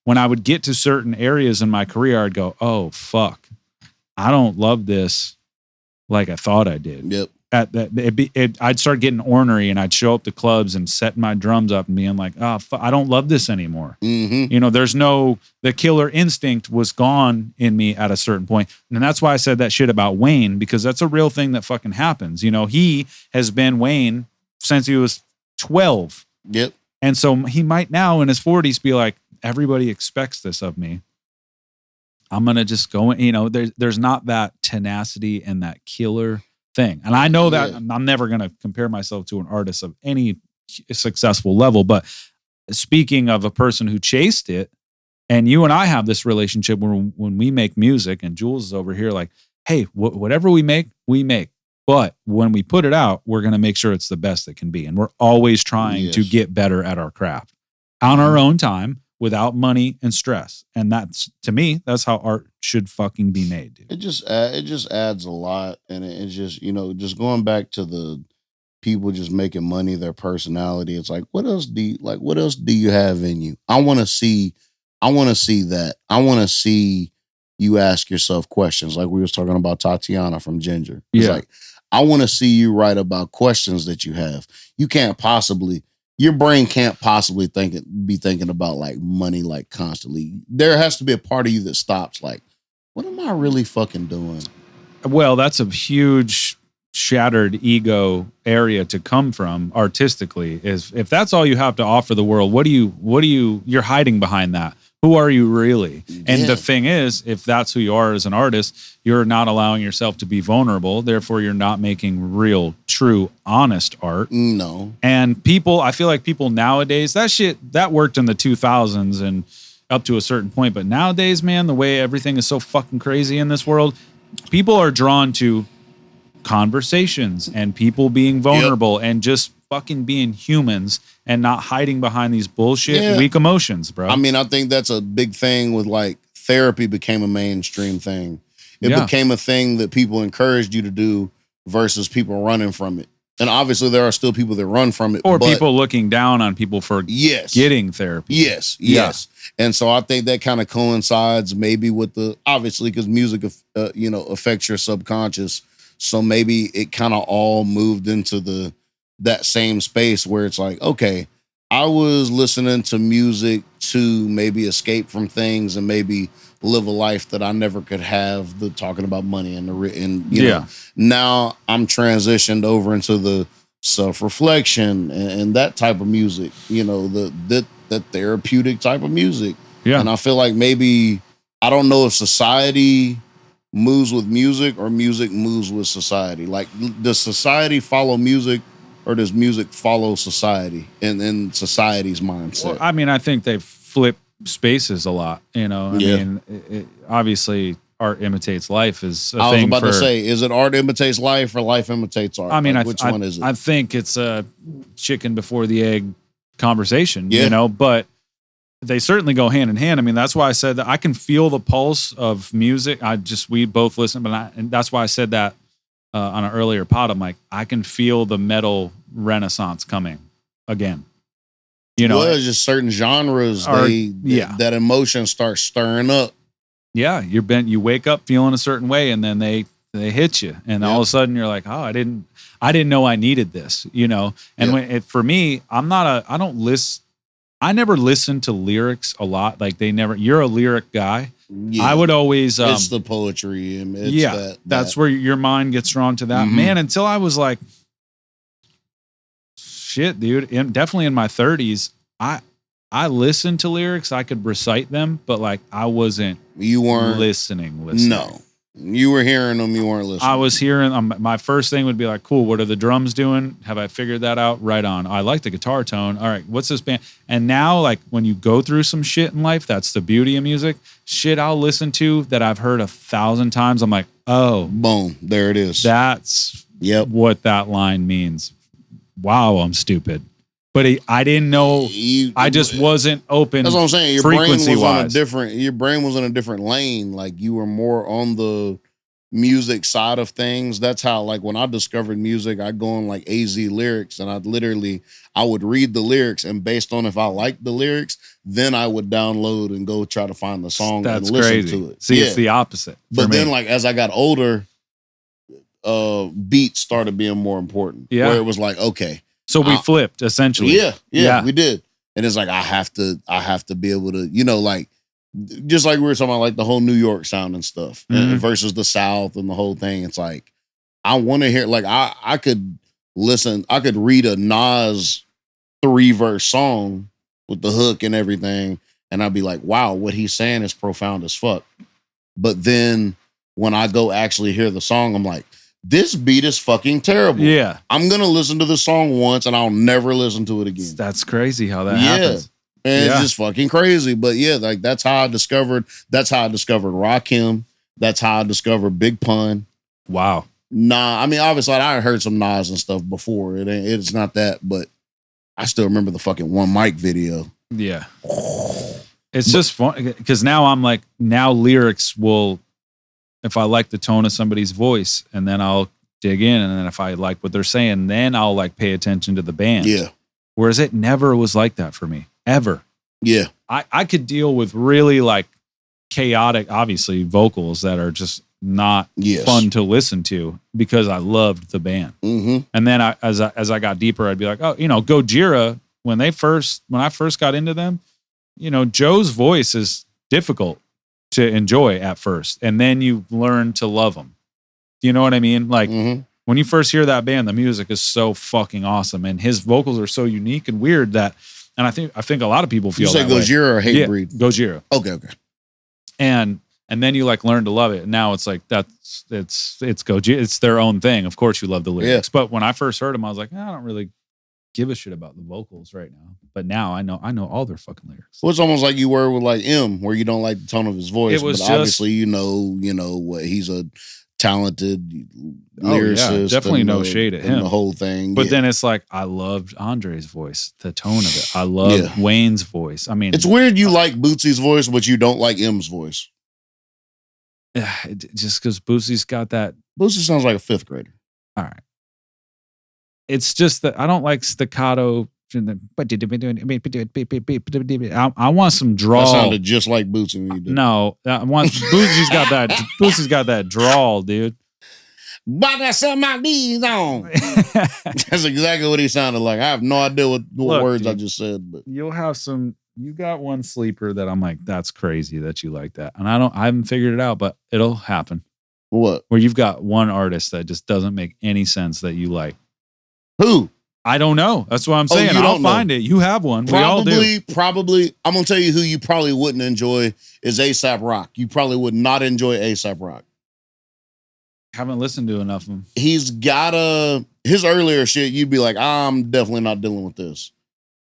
B: when I would get to certain areas in my career, I'd go, oh, fuck, I don't love this like I thought I did.
A: Yep.
B: I'd start getting ornery and I'd show up to clubs and setting my drums up and being like, oh, I don't love this anymore.
A: Mm-hmm.
B: You know, the killer instinct was gone in me at a certain point. And that's why I said that shit about Wayne, because that's a real thing that fucking happens. You know, he has been Wayne since he was 12.
A: Yep.
B: And so he might now in his 40s be like, everybody expects this of me. I'm going to just go, you know, there's not that tenacity and that killer thing. And I know that I'm never going to compare myself to an artist of any successful level, but speaking of a person who chased it And you and I have this relationship when we make music, and Jules is over here like, hey, whatever we make. But when we put it out, we're going to make sure it's the best it can be. And we're always trying to get better at our craft on our own time without money and stress. And that's, to me, that's how art should fucking be made, dude.
A: It just adds a lot. And it's just, just going back to the people just making money, their personality. It's like, what else do you have in you? I want to see that. I want to see you ask yourself questions like we was talking about Tatiana from Ginger. It's like, I want to see you write about questions that you have. Your brain can't possibly be thinking about like money like constantly. There has to be a part of you that stops like, what am I really fucking doing?
B: Well, that's a huge shattered ego area to come from artistically. Is if that's all you have to offer the world, you're hiding behind that. Who are you really? And the thing is, if that's who you are as an artist, you're not allowing yourself to be vulnerable. Therefore, you're not making real, true, honest art.
A: No.
B: And I feel like people nowadays, that worked in the 2000s and up to a certain point. But nowadays, man, the way everything is so fucking crazy in this world, people are drawn to conversations and people being vulnerable and just fucking being humans and not hiding behind these bullshit weak emotions, bro.
A: I mean, I think that's a big thing with like therapy became a mainstream thing. It became a thing that people encouraged you to do versus people running from it. And obviously there are still people that run from it.
B: Or people looking down on people for getting therapy.
A: Yes. And so I think that kind of coincides maybe with obviously because music, affects your subconscious. So maybe it kind of all moved into that same space where it's like, okay, I was listening to music to maybe escape from things and maybe live a life that I never could have, talking about money and now I'm transitioned over into the self-reflection and that type of music, the therapeutic type of music. Yeah. And I feel like maybe, I don't know if society moves with music or music moves with society. Like, does society follow music or does music follow society in society's mindset?
B: Well, I mean, I think they flip spaces a lot, I mean, obviously art imitates life is a thing.
A: I was about to say, is it art imitates life or life imitates art?
B: I mean,
A: which one is it?
B: I think it's a chicken before the egg conversation, but they certainly go hand in hand. I mean, that's why I said that I can feel the pulse of music. We both listen, and that's why I said that on an earlier pod. I'm like, I can feel the metal renaissance coming again.
A: Well, there's just certain genres that emotion starts stirring up.
B: Yeah, you wake up feeling a certain way, and then they hit you, and all of a sudden you're like, oh, I didn't know I needed this, And for me, I never listen to lyrics a lot. Like you're a lyric guy. Yeah. I would always,
A: it's the poetry.
B: That's where your mind gets drawn to that, man. Until I was like, shit, dude, definitely in my 30s, I listened to lyrics. I could recite them, but like I wasn't.
A: You weren't
B: listening.
A: No, you were hearing them. You weren't listening.
B: I was hearing. My first thing would be like, cool. What are the drums doing? Have I figured that out? Right on. I like the guitar tone. All right, what's this band? And now, like when you go through some shit in life, that's the beauty of music. Shit I'll listen to that I've heard 1,000 times. I'm like, oh,
A: boom, there it is.
B: That's what that line means. Wow, I'm stupid. But I didn't know. I just wasn't open.
A: That's what I'm saying. Your brain was on a different lane. Like you were more on the music side of things. That's how, like, when I discovered music, I go on like AZ Lyrics, and I would read the lyrics, and based on if I liked the lyrics, then I would download and go try to find the song and listen to it.
B: See, it's the opposite.
A: But then, like, as I got older, beats started being more important. Yeah, where it was like, okay.
B: So we flipped essentially.
A: Yeah, we did. And it's like, I have to be able to, like, just like we were talking about, like the whole New York sound and stuff versus the South and the whole thing. It's like, I want to hear, like, I could read a Nas 3-verse song with the hook and everything, and I'd be like, wow, what he's saying is profound as fuck. But then when I go actually hear the song, I'm like, this beat is fucking terrible. Yeah. I'm going to listen to the song once and I'll never listen to it again.
B: That's crazy how that happens.
A: And
B: Yeah.
A: it's just fucking crazy. But yeah, like that's how I discovered Rakim. That's how I discovered Big Pun.
B: Wow.
A: Nah, I mean, obviously I heard some Nas and stuff before. It's not that, but I still remember the fucking One Mic video.
B: Yeah. It's just fun because now I'm like, now lyrics will, if I like the tone of somebody's voice, and then I'll dig in, and then if I like what they're saying, then I'll like pay attention to the band.
A: Yeah.
B: Whereas it never was like that for me, ever.
A: Yeah.
B: I could deal with really like chaotic, obviously, vocals that are just not
A: Yes.
B: fun to listen to because I loved the band.
A: Mm-hmm.
B: And then as I got deeper, I'd be like, oh, Gojira, when I first got into them, Joe's voice is difficult to enjoy at first, and then you learn to love him. You know what I mean? Like when you first hear that band, the music is so fucking awesome, and his vocals are so unique and weird that, and I think a lot of people feel
A: You say
B: that way.
A: Gojira or Hatebreed?
B: Gojira.
A: Okay.
B: And then you like learn to love it. And now it's like it's Gojira. It's their own thing. Of course you love the lyrics. But when I first heard them, I was like, I don't really give a shit about the vocals right now. But now I know all their fucking lyrics.
A: Well, it's almost like you were with like M, where you don't like the tone of his voice.
B: It was
A: but
B: just-
A: obviously you know what he's a talented lyricist.
B: definitely
A: and
B: no
A: the-
B: shade at
A: and
B: him.
A: The whole thing.
B: But
A: yeah.
B: then it's like I loved Andre's voice, the tone of it. I love Wayne's voice. I mean,
A: It's weird you like Bootsy's voice, but you don't like M's voice.
B: just because Boosie's got that.
A: Bootsy sounds like a fifth grader.
B: All right. It's just that I don't like staccato. I want some drawl.
A: That sounded just like Bootsy when you did.
B: No, I want Boosie's got that. Boosie's got that drawl, dude.
A: But I set my knees on. That's exactly what he sounded like. I have no idea what
B: Look,
A: words
B: dude.
A: I just said, but
B: You'll have some. You got one sleeper that I'm like, that's crazy that you like that, and I haven't figured it out, but it'll happen.
A: what?
B: Where you've got one artist that just doesn't make any sense that you like.
A: Who?
B: I don't know. That's what I'm
A: Oh,
B: saying.
A: you
B: I'll
A: don't know.
B: find it. You have one. We all do.
A: Probably. I'm gonna tell you who you probably wouldn't enjoy is ASAP Rock. You probably would not enjoy ASAP Rock.
B: Haven't listened to enough of them.
A: He's got his earlier shit. You'd be like, I'm definitely not dealing with this,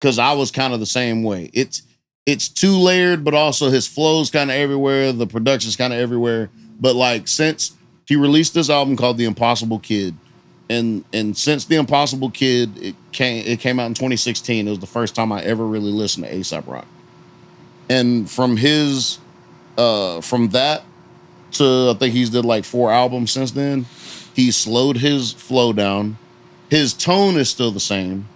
A: because I was kind of the same way. It's too layered, but also his flow's kind of everywhere. The production's kind of everywhere. But like since he released this album called The Impossible Kid, and since The Impossible Kid, it came out in 2016. It was the first time I ever really listened to A$AP Rock. And from that to, I think he's did like 4 albums since then, he slowed his flow down. His tone is still the same,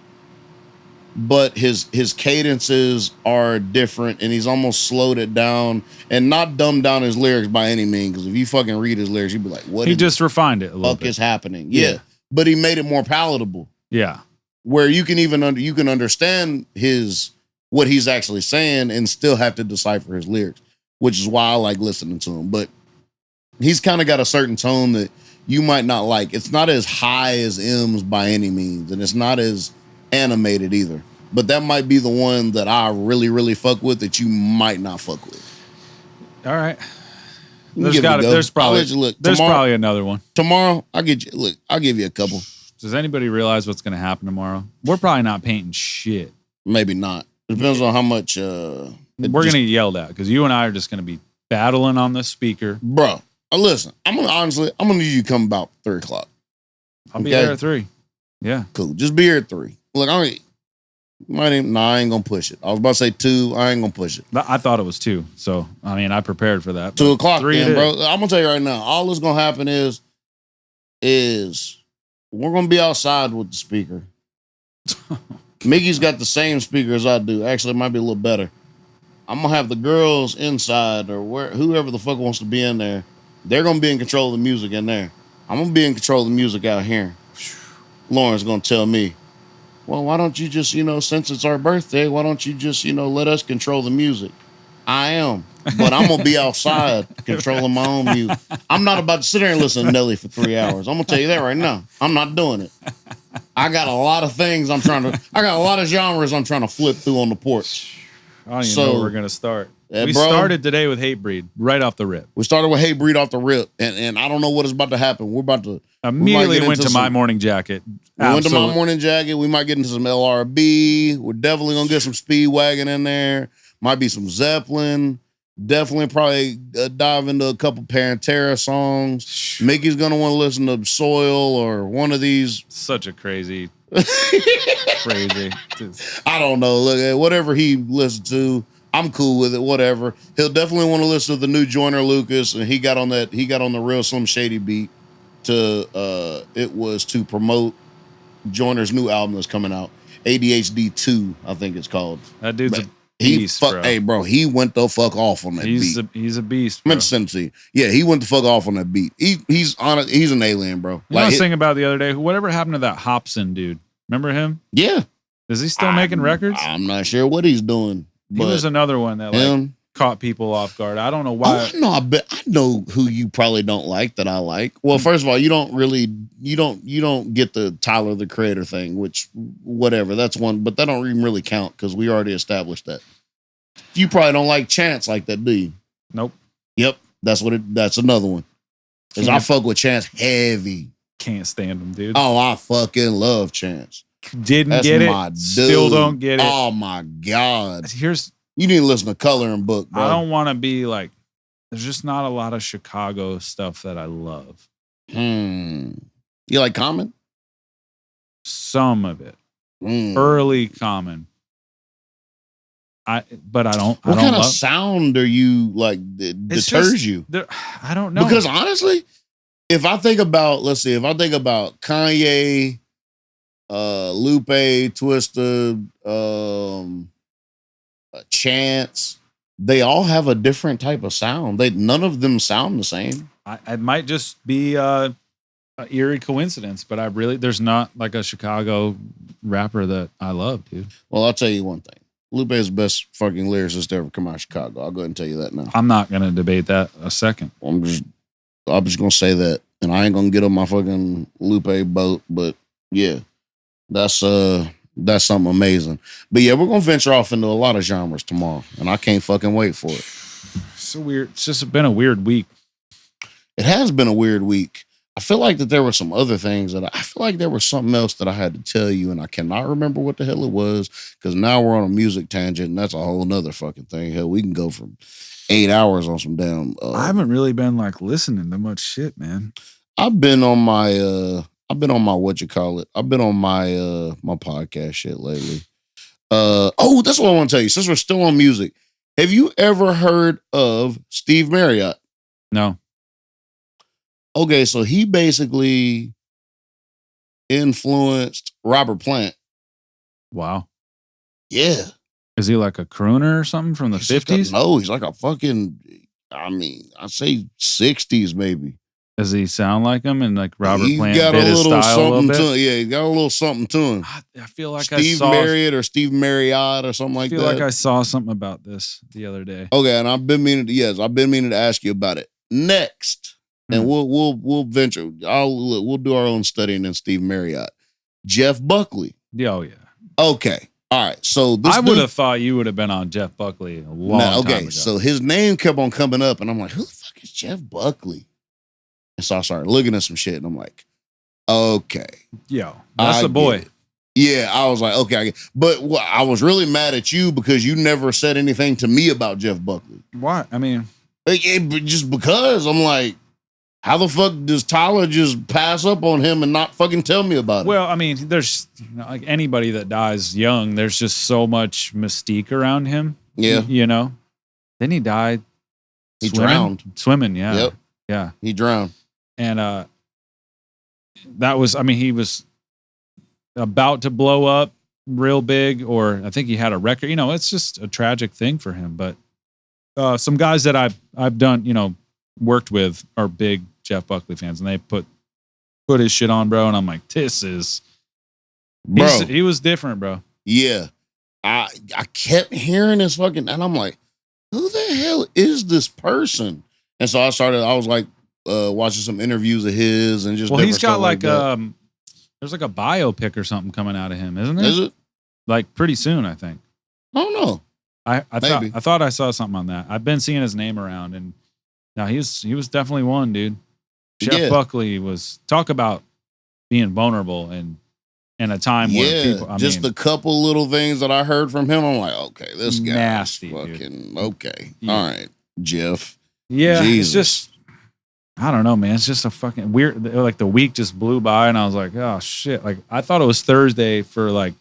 A: but his cadences are different, and he's almost slowed it down and not dumbed down his lyrics by any means. Because if you fucking read his lyrics, you'd be like, what
B: He
A: in
B: just refined it a
A: the
B: little
A: fuck
B: bit.
A: is happening?
B: Yeah.
A: Yeah. But he made it more palatable,
B: Yeah.
A: where you can even you can understand what he's actually saying and still have to decipher his lyrics, which is why I like listening to him. But he's kind of got a certain tone that you might not like. It's not as high as M's by any means, and it's not as animated either. But that might be the one that I really, really fuck with that you might not fuck with.
B: All right.
A: You give it a go.
B: There's
A: I'll
B: probably
A: let you look.
B: there's
A: Tomorrow-
B: probably another one.
A: Tomorrow, I'll give you a couple.
B: Does anybody realize what's going to happen tomorrow? We're probably not painting shit.
A: Maybe not. It depends on how much.
B: We're going to get yelled at because you and I are just going to be battling on the speaker.
A: Bro, listen. I'm gonna need you to come about 3:00.
B: I'll be
A: Okay.
B: there at 3. Yeah.
A: Cool. Just be here at 3. Look, I ain't gonna push it. I was about to say 2. I ain't gonna push it.
B: I thought it was 2. So, I mean, I prepared for that.
A: 2:00
B: 3
A: then,
B: it
A: bro.
B: is.
A: I'm gonna tell you right now. All that's gonna happen is we're gonna be outside with the speaker. Mickey's got the same speaker as I do. Actually, it might be a little better. I'm gonna have the girls inside, or whoever the fuck wants to be in there. They're gonna be in control of the music in there. I'm gonna be in control of the music out here. Lauren's gonna tell me, well, why don't you just, since it's our birthday, why don't you just, let us control the music? I am, but I'm gonna be outside controlling my own music. I'm not about to sit there and listen to Nelly for 3 hours. I'm gonna tell you that right now. I'm not doing it. I got a lot of things I got a lot of genres I'm trying to flip through on the porch.
B: I don't even know where we're gonna start. We
A: bro,
B: started today with Hatebreed right off the rip.
A: we started
B: Started today with Hatebreed right off the rip.
A: with Hatebreed off the rip, and I don't know what is about to happen. We're about to
B: Immediately
A: get
B: went
A: into
B: to
A: some-
B: My Morning Jacket.
A: We went to My Morning Jacket. We might get into some LRB. We're definitely gonna get some Speedwagon in there. Might be some Zeppelin. Definitely probably dive into a couple Pantera songs. Mickey's gonna want to listen to Soil or one of these.
B: Such a crazy.
A: I don't know. Look, whatever he listened to, I'm cool with it. Whatever. He'll definitely want to listen to the new Joyner Lucas, and he got on the real Slim Shady beat it was to promote Joyner's new album that's coming out, ADHD 2, I think it's called.
B: That dude's a
A: He
B: beast,
A: fuck,
B: bro.
A: hey bro, he went the fuck off on that beat.
B: He's a beast.
A: I
B: Bro.
A: meant to send it to you. Yeah, he went the fuck off on that beat. He's an alien, bro.
B: You know what I was thinking about the other day? Whatever happened to that Hobson dude? Remember him?
A: Yeah.
B: Is he still making records?
A: I'm not sure what he's doing.
B: He was another one that like caught people off guard. I don't know why.
A: Oh, no, I know who you probably don't like that I like. Well, first of all, you don't get the Tyler the Creator thing, which whatever, that's one, but that don't even really count because we already established that. You probably don't like Chance like that, do you?
B: Nope.
A: Yep, that's another one. Because I fuck with Chance heavy.
B: Can't stand him, dude.
A: Oh, I fucking love Chance.
B: Didn't get it. Still don't get it.
A: Oh my God.
B: You
A: need to listen to Coloring Book, bro.
B: I don't want to be like, there's just not a lot of Chicago stuff that I love.
A: You like Common?
B: Some of it. Early Common. But I don't.
A: What kind of sound are you like that deters you?
B: I don't know.
A: Because honestly, if I think about Kanye, Lupe, Twista, Chance, they all have a different type of sound. None of them sound the same.
B: It might just be an eerie coincidence, but there's not like a Chicago rapper that I love, dude.
A: Well, I'll tell you one thing. Lupe is the best fucking lyricist to ever come out of Chicago. I'll go ahead and tell you that now.
B: I'm not going to debate that a second.
A: I'm just going to say that, and I ain't going to get on my fucking Lupe boat, but yeah, that's something amazing. But yeah, we're going to venture off into a lot of genres tomorrow, and I can't fucking wait for it.
B: So weird. It's just been a weird week.
A: It has been a weird week. I feel like that there were some other things I feel like there was something else that I had to tell you, and I cannot remember what the hell it was, because now we're on a music tangent, and that's a whole nother fucking thing. Hell, we can go for 8 hours on some damn.
B: I haven't really been like listening to much shit, man.
A: I've been on my what you call it. I've been on my my podcast shit lately. That's what I want to tell you. Since we're still on music, have you ever heard of Steve Marriott?
B: No.
A: Okay, so he basically influenced Robert Plant.
B: Wow.
A: Yeah.
B: Is he like a crooner or something from the 50s?
A: No, he's like a fucking, I'd say 60s maybe.
B: Does he sound like him? And like Robert Plant
A: got
B: bit his style a little bit?
A: Yeah, he got a little something to him.
B: I feel like
A: Steve Marriott or Steve Marriott or something like that.
B: I feel like I saw something about this the other day.
A: Okay, and I've been meaning to ask you about it. Next. And we'll venture. We'll do our own studying in Steve Marriott. Jeff Buckley.
B: Oh yeah.
A: Okay. All right. So
B: I would have thought you would have been on Jeff Buckley a long time ago.
A: So his name kept on coming up, and I'm like, who the fuck is Jeff Buckley? And so I started looking at some shit, and I'm like, okay.
B: Yo, that's the boy.
A: Yeah, I was like, okay. But I was really mad at you because you never said anything to me about Jeff Buckley.
B: Why? I mean,
A: just because I'm like, how the fuck does Tyler just pass up on him and not fucking tell me about it?
B: Well, I mean, there's like anybody that dies young, there's just so much mystique around him.
A: Yeah.
B: Then he died.
A: He drowned.
B: Swimming, yeah.
A: Yep.
B: Yeah.
A: He drowned.
B: And he was about to blow up real big, or I think he had a record. It's just a tragic thing for him. But some guys that I've done, worked with are big Jeff Buckley fans, and they put his shit on, bro. And I'm like, this is, bro. He was different, bro.
A: Yeah, I kept hearing this fucking, and I'm like, who the hell is this person? And so I was like, watching some interviews of his and just.
B: Well, he's got like there's like a biopic or something coming out of him, isn't there?
A: Is it?
B: Like pretty soon, I think.
A: I don't know.
B: I
A: Maybe.
B: thought I saw something on that. I've been seeing his name around, and now he was definitely one, dude. Jeff
A: Yeah.
B: Buckley was talk about being vulnerable and in a time where people. I
A: just
B: mean,
A: the couple little things that I heard from him, I'm like, okay, this guy's
B: Nasty, dude.
A: fucking okay.
B: Yeah.
A: All right, Jeff.
B: yeah,
A: Jesus.
B: it's just. I don't know, man. It's just a fucking weird. Like the week just blew by, and I was like, "Oh shit!" Like I thought it was Thursday for like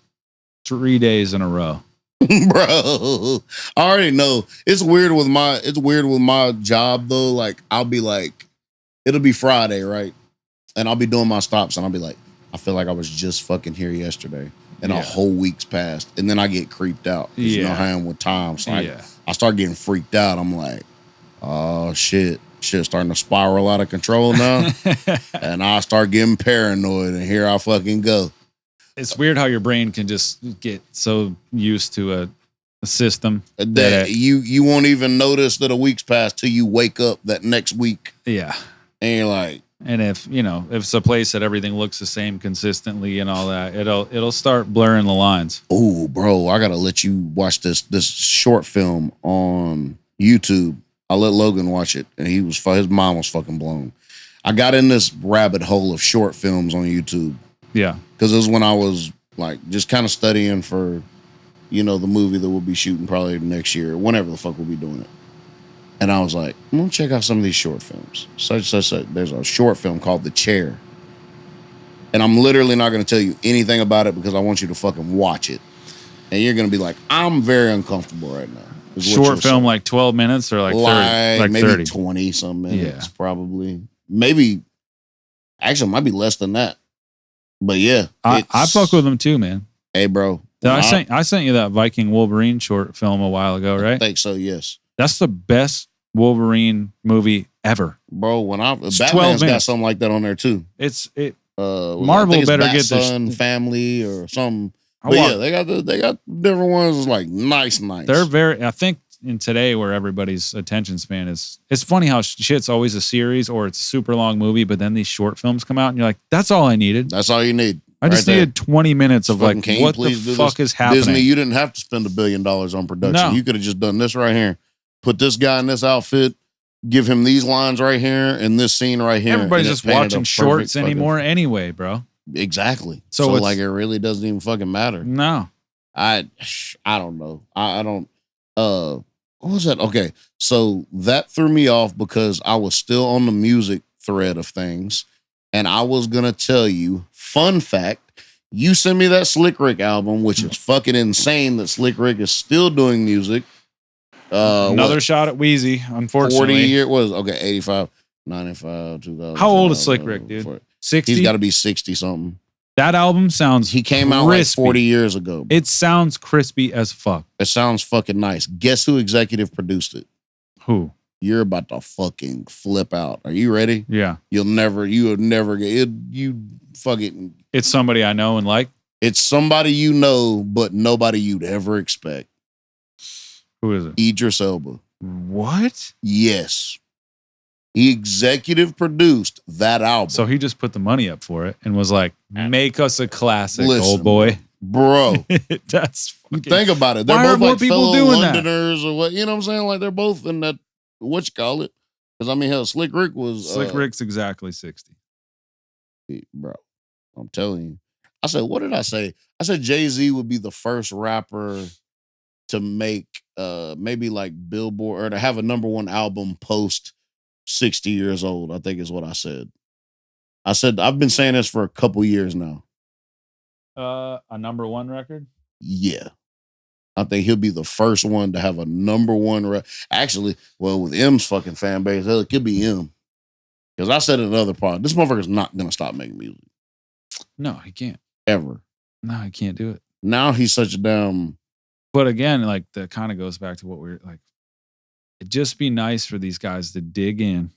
B: 3 days in a row.
A: Bro, I already know. It's weird with my job though. Like I'll be like, it'll be Friday, right? And I'll be doing my stops, and I'll be like, I feel like I was just fucking here yesterday, and
B: Yeah.
A: a whole week's passed, and then I get creeped out. 'Cause you know
B: Yeah.
A: how I am with time, so
B: Yeah,
A: I start getting freaked out. I'm like, oh shit, shit's starting to spiral out of control now. And I start getting paranoid, and here I fucking go.
B: it's weird how your brain can just get so used to a system.
A: That you won't even notice that a week's passed till you wake up that next week,
B: Yeah,
A: and you're like,
B: and if it's a place that everything looks the same consistently and all that, it'll start blurring the lines.
A: oh, bro, I gotta let you watch this short film on YouTube. I let Logan watch it, and his mind was fucking blown. I got in this rabbit hole of short films on YouTube
B: Yeah,
A: because it was when I was like just kind of studying for, the movie that we'll be shooting probably next year, whenever the fuck we'll be doing it. And I was like, I'm gonna check out some of these short films. Such. There's a short film called The Chair, and I'm literally not gonna tell you anything about it because I want you to fucking watch it, and you're gonna be like, I'm very uncomfortable right now. is what
B: short
A: you'll
B: film
A: say.
B: like 12 minutes or like 30, like
A: maybe
B: 30.
A: 20 some minutes,
B: Yeah.
A: probably. Maybe, actually, it might be less than that. But yeah,
B: I fuck with them too, man.
A: Hey, bro.
B: I sent you that Viking Wolverine short film a while ago,
A: I
B: right?
A: think so. Yes,
B: That's the best Wolverine movie ever.
A: bro. When
B: It's 12
A: Batman's got
B: minutes.
A: something like that on there too.
B: Marvel
A: I think it's
B: better get this-
A: Batson family or something.
B: I
A: But
B: want-
A: yeah, they got different ones. It's like nice.
B: They're very. I think in today where everybody's attention span is, it's funny how shit's always a series or it's a super long movie, but then these short films come out and you're like, that's all I needed.
A: That's all you need.
B: I just
A: right there.
B: needed 20 minutes of
A: Fucking,
B: like,
A: can you
B: what the
A: please do
B: fuck
A: this?
B: is happening?
A: Disney, you didn't have to spend $1 billion on production.
B: No.
A: You could have just done this right here. Put this guy in this outfit, give him these lines right here and this scene right here.
B: Everybody's
A: and it
B: just
A: painted a
B: watching
A: perfect
B: shorts
A: fucking-
B: anymore anyway, bro.
A: Exactly.
B: So
A: So
B: it's-
A: like it really doesn't even fucking matter.
B: No.
A: I don't know. I don't. What was that? Okay, so that threw me off because I was still on the music thread of things, and I was gonna tell you. Fun fact: you sent me that Slick Rick album, which is fucking insane. That Slick Rick is still doing music.
B: Another shot at Wheezy, unfortunately.
A: 40 year was okay. 85, 95, 2000.
B: How old is Slick Rick, dude? 60?
A: He's got to be 60 something.
B: That album sounds
A: He came out like
B: crispy.
A: 40 years ago.
B: It sounds crispy as fuck.
A: It sounds fucking nice. Guess who executive produced it?
B: Who?
A: You're about to fucking flip out. Are you ready?
B: Yeah.
A: You will never get it. You fucking,
B: It's somebody I know and like.
A: it's somebody you know, but nobody you'd ever expect.
B: Who is it?
A: Idris Elba.
B: What?
A: Yes. He executive produced that album.
B: So he just put the money up for it and was like, make us a classic,
A: Listen,
B: old boy.
A: Bro,
B: That's
A: you
B: fucking,
A: think about it. They're
B: Why
A: both
B: are more
A: like
B: people
A: fellow
B: doing that?
A: Londoners or what, you know what I'm saying? Like they're both in that, what you call it? Because I mean, hell, Slick Rick was.
B: Slick Rick's exactly 60.
A: Bro, I'm telling you. I said, what did I say? I said Jay-Z would be the first rapper to make maybe like Billboard or to have a #1 album post 60 years old, I think is what I said. I said, I've been saying this for a couple years now.
B: A #1 record?
A: Yeah. I think he'll be the first one to have a #1 actually, well, with M's fucking fan base, hell, it could be M. Because I said in another part, this motherfucker's not gonna stop making music.
B: No, he can't.
A: Ever.
B: No, he can't do it.
A: Now he's such a damn.
B: But again, like that kind of goes back to what we're like. It'd just be nice for these guys to dig in,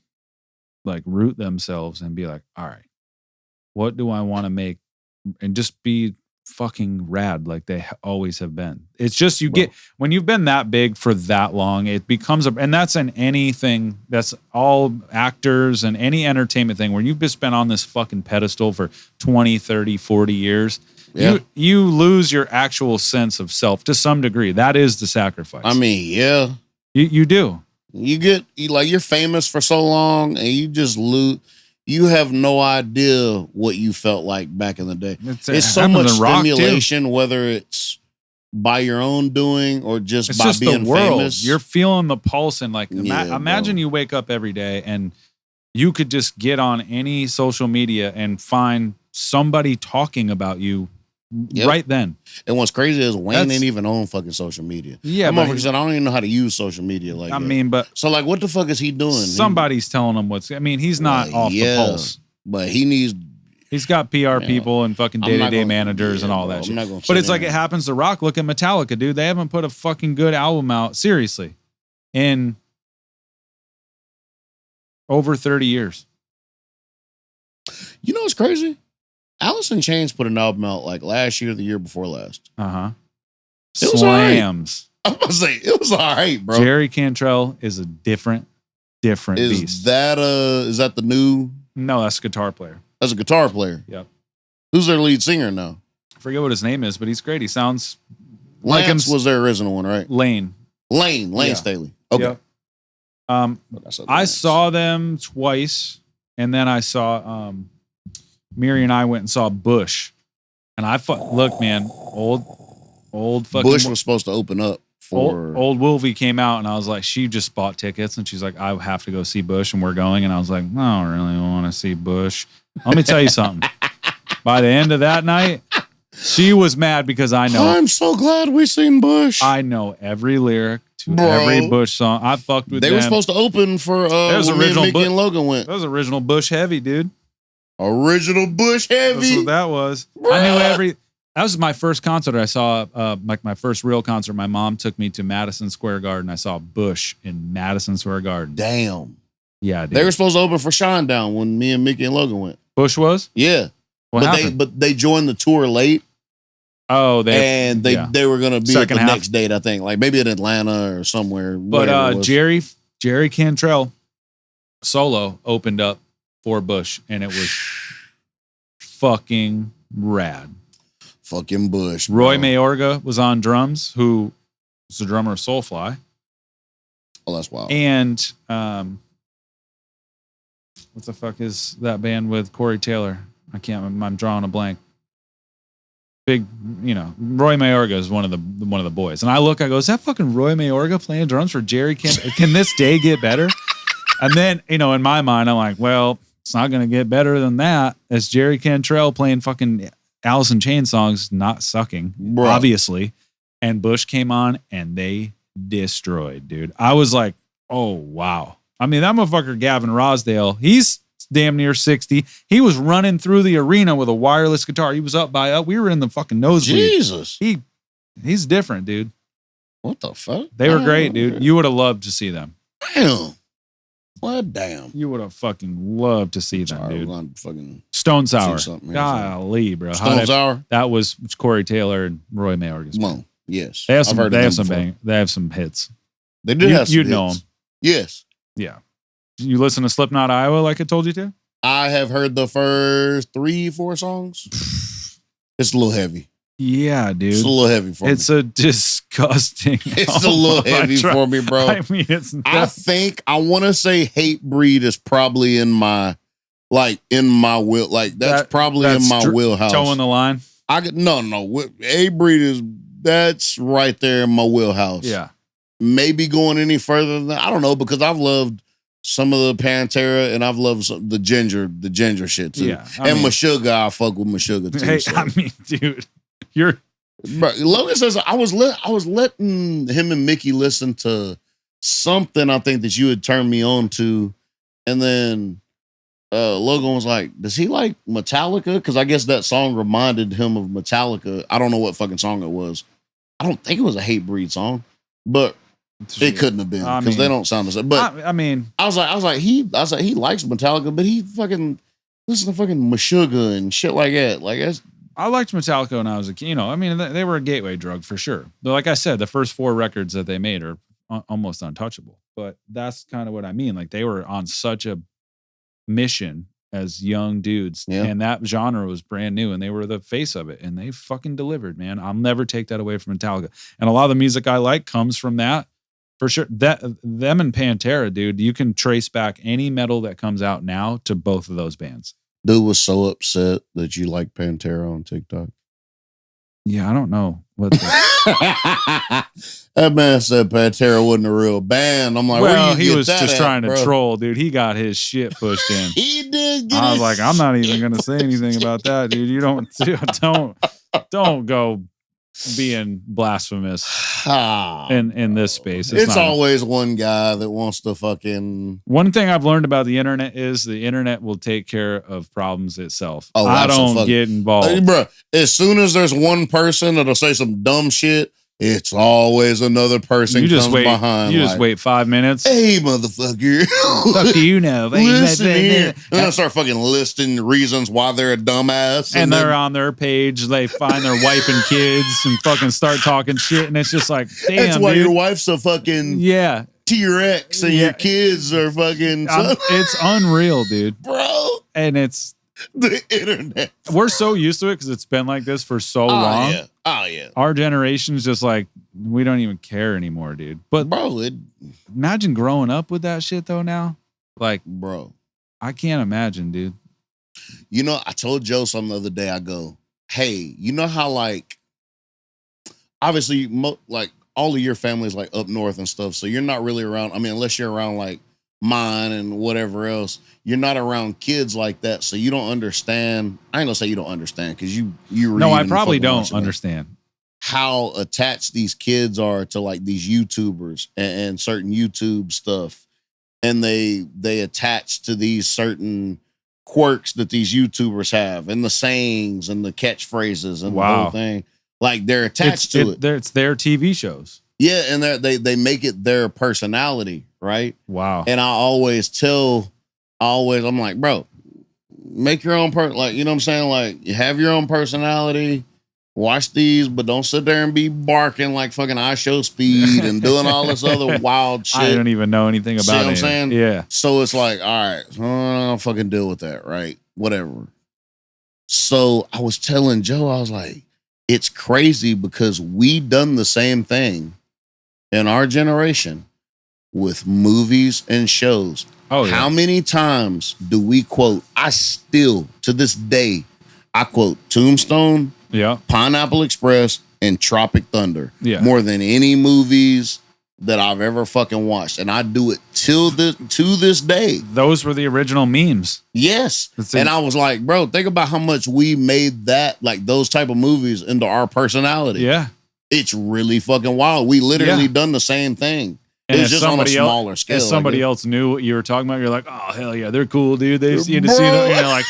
B: like root themselves and be like, all right, what do I want to make? And just be fucking rad like they always have been. It's just get when you've been that big for that long, it becomes and that's in anything, that's all actors and any entertainment thing where you've just been on this fucking pedestal for 20, 30, 40 years. Yeah. You lose your actual sense of self to some degree. That is the sacrifice.
A: I mean, yeah.
B: You do.
A: You're famous for so long and you just lose. You have no idea what you felt like back in the day. It's so much stimulation, whether it's by your own doing or just
B: it's
A: by
B: just
A: being
B: the world.
A: famous.
B: You're feeling the pulse and like imagine you wake up every day and you could just get on any social media and find somebody talking about you right then.
A: And what's crazy is Wayne ain't even on fucking social media.
B: Yeah,
A: I don't even know how to use social media like that.
B: I mean, but
A: so like, what the fuck is he doing?
B: Somebody's telling him he's not off the pulse.
A: But he's
B: got PR people and fucking day-to-day managers and all that shit. But it's like it happens to Rock. Look at Metallica, dude. They haven't put a fucking good album out, seriously, in over 30 years.
A: You know what's crazy? Alice in Chains put an album out like last year, the year before last.
B: It was slams.
A: Right. I was gonna say it was all right, bro.
B: Jerry Cantrell is a different beast.
A: Is that the new?
B: No, that's a guitar player.
A: That's a guitar player.
B: Yep.
A: Who's their lead singer now?
B: I forget what his name is, but he's great. He sounds
A: like him. Was their original one, right?
B: Lane
A: Staley. Okay.
B: Yep. I saw them twice, and then I saw Miri and I went and saw Bush, and look, man, old fucking
A: Bush was supposed to open up for
B: old Wolvie came out, and I was like, she just bought tickets, and she's like, I have to go see Bush, and we're going, and I was like, I don't really want to see Bush. Let me tell you something. By the end of that night, she was mad because I know.
A: I'm so glad we seen Bush.
B: I know every lyric to every Bush song. I fucked with them.
A: They were supposed to open for when Mickey and Logan went.
B: That was original Bush heavy, dude.
A: Original Bush heavy.
B: That's what that was. Bruh. I knew that was my first concert I saw, like my first real concert. My mom took me to Madison Square Garden. I saw Bush in Madison Square Garden.
A: Damn.
B: Yeah, dude.
A: They were supposed to open for Shinedown when me and Mickey and Logan went.
B: Bush was?
A: Yeah.
B: What happened?
A: But they joined the tour late.
B: Oh,
A: they were gonna be at the next date, I think. Like maybe in Atlanta or somewhere.
B: But Jerry Cantrell solo opened up for Bush, and it was fucking rad.
A: Fucking Bush. Bro.
B: Roy Mayorga was on drums, who was the drummer of Soulfly.
A: Oh, that's wild.
B: And what the fuck is that band with Corey Taylor? I'm drawing a blank. Big, Roy Mayorga is one of the boys. And I go, is that fucking Roy Mayorga playing drums for Jerry Cantrell? Can this day get better? And then, in my mind, I'm like, well, it's not going to get better than that. It's Jerry Cantrell playing fucking Alice in Chains songs, not sucking, obviously. And Bush came on and they destroyed, dude. I was like, oh, wow. I mean, that motherfucker, Gavin Rosdale, he's damn near 60. He was running through the arena with a wireless guitar. He was up. We were in the fucking nosebleed.
A: Jesus.
B: He's different, dude.
A: What the fuck?
B: They were great, dude. You would have loved to see them.
A: Damn. What damn?
B: You would have fucking loved to see them, dude.
A: Fucking
B: Stone Sour. Golly, bro.
A: Stone Sour?
B: That was Corey Taylor and Roy Mayorga.
A: Well, yes.
B: They have some hits.
A: They do have some
B: You'd know them.
A: Yes.
B: Yeah. You listen to Slipknot Iowa like I told you to?
A: I have heard the first 3-4 songs. It's a little heavy.
B: Yeah, dude.
A: It's a little heavy for me.
B: It's a disgusting.
A: It's a little heavy for me, bro.
B: I mean,
A: I think I want to say Hatebreed is probably in my will. Like that's probably in my wheelhouse.
B: Towing the line.
A: No. Hatebreed that's right there in my wheelhouse.
B: Yeah.
A: Maybe going any further than that, I don't know, because I've loved some of the Pantera and I've loved the ginger shit too. Yeah, Meshuggah, I fuck with Meshuggah too.
B: Hey, so. I mean, dude,
A: Logan says I was letting him and Mickey listen to something I think that you had turned me on to, and then Logan was like, "Does he like Metallica?" Because I guess that song reminded him of Metallica. I don't know what fucking song it was. I don't think it was a Hatebreed song, but it couldn't have been because they don't sound the same. But
B: I mean,
A: I was like, he likes Metallica, but he fucking listen to fucking Meshuggah and shit like that. Like
B: I liked Metallica when I was a kid. You know, I mean, they were a gateway drug for sure. But like I said, the first 4 records that they made are almost untouchable. But that's kind of what I mean. Like they were on such a mission as young dudes, and that genre was brand new, and they were the face of it, and they fucking delivered, man. I'll never take that away from Metallica. And a lot of the music I like comes from that. For sure. Them and Pantera, dude, you can trace back any metal that comes out now to both of those bands.
A: Dude was so upset that you like Pantera on TikTok.
B: Yeah, I don't know what
A: that man said Pantera wasn't a real band. I'm like,
B: well, he was just trying to troll, dude. He got his shit pushed in.
A: He did.
B: I was like, I'm not even gonna say anything about that, dude. You don't go being blasphemous in this space.
A: It's always one guy that wants to fucking.
B: One thing I've learned about the internet is the internet will take care of problems itself.
A: Oh,
B: I don't get involved.
A: Hey, bro, as soon as there's one person that'll say some dumb shit, it's always another person
B: you just
A: comes
B: wait,
A: behind.
B: You just wait 5 minutes.
A: Hey, motherfucker.
B: Fuck do you know?
A: Listen here. And I start fucking listing reasons why they're a dumbass.
B: And they're on their page. They find their wife and kids and fucking start talking shit. And it's just like, damn,
A: that's why
B: dude.
A: your wife's a fucking T-Rex and your kids are fucking.
B: It's unreal, dude.
A: Bro.
B: And it's
A: the internet.
B: We're so used to it because it's been like this for so long.
A: Yeah. Oh, yeah.
B: Our generation's just like, we don't even care anymore, dude. But
A: bro,
B: imagine growing up with that shit though now. Like,
A: bro,
B: I can't imagine, dude.
A: You know, I told Joe something the other day. I go, hey, you know how like, obviously, like all of your family's like up north and stuff. So you're not really around. I mean, unless you're around like mine and whatever else, you're not around kids like that. So you don't understand. I ain't gonna say you don't understand because you
B: no, I probably don't understand
A: how attached these kids are to like these YouTubers and certain YouTube stuff. And they attach to these certain quirks that these YouTubers have and the sayings and the catchphrases and the whole thing. Like they're attached to it.
B: It's their TV shows.
A: Yeah, and they make it their personality, right?
B: Wow.
A: And I'm like, bro, make your own like, you know what I'm saying? Like, you have your own personality. Watch these, but don't sit there and be barking like fucking IShowSpeed and doing all this other wild shit.
B: I don't even know anything about it.
A: See what I'm saying?
B: Yeah.
A: So it's like, all right, I'll fucking deal with that, right? Whatever. So I was telling Joe, I was like, it's crazy because we done the same thing in our generation with movies and shows.
B: Oh, yeah.
A: How many times do we quote? I still, to this day, I quote Tombstone, Pineapple Express, and Tropic Thunder.
B: Yeah.
A: More than any movies that I've ever fucking watched. And I do it to this day.
B: Those were the original memes.
A: Yes. And I was like, bro, think about how much we made that, like those type of movies into our personality.
B: Yeah.
A: It's really fucking wild. We literally done the same thing.
B: And
A: it's just on a smaller scale.
B: If somebody else knew what you were talking about, you're like, oh, hell yeah, they're cool, dude. They see it. You're like,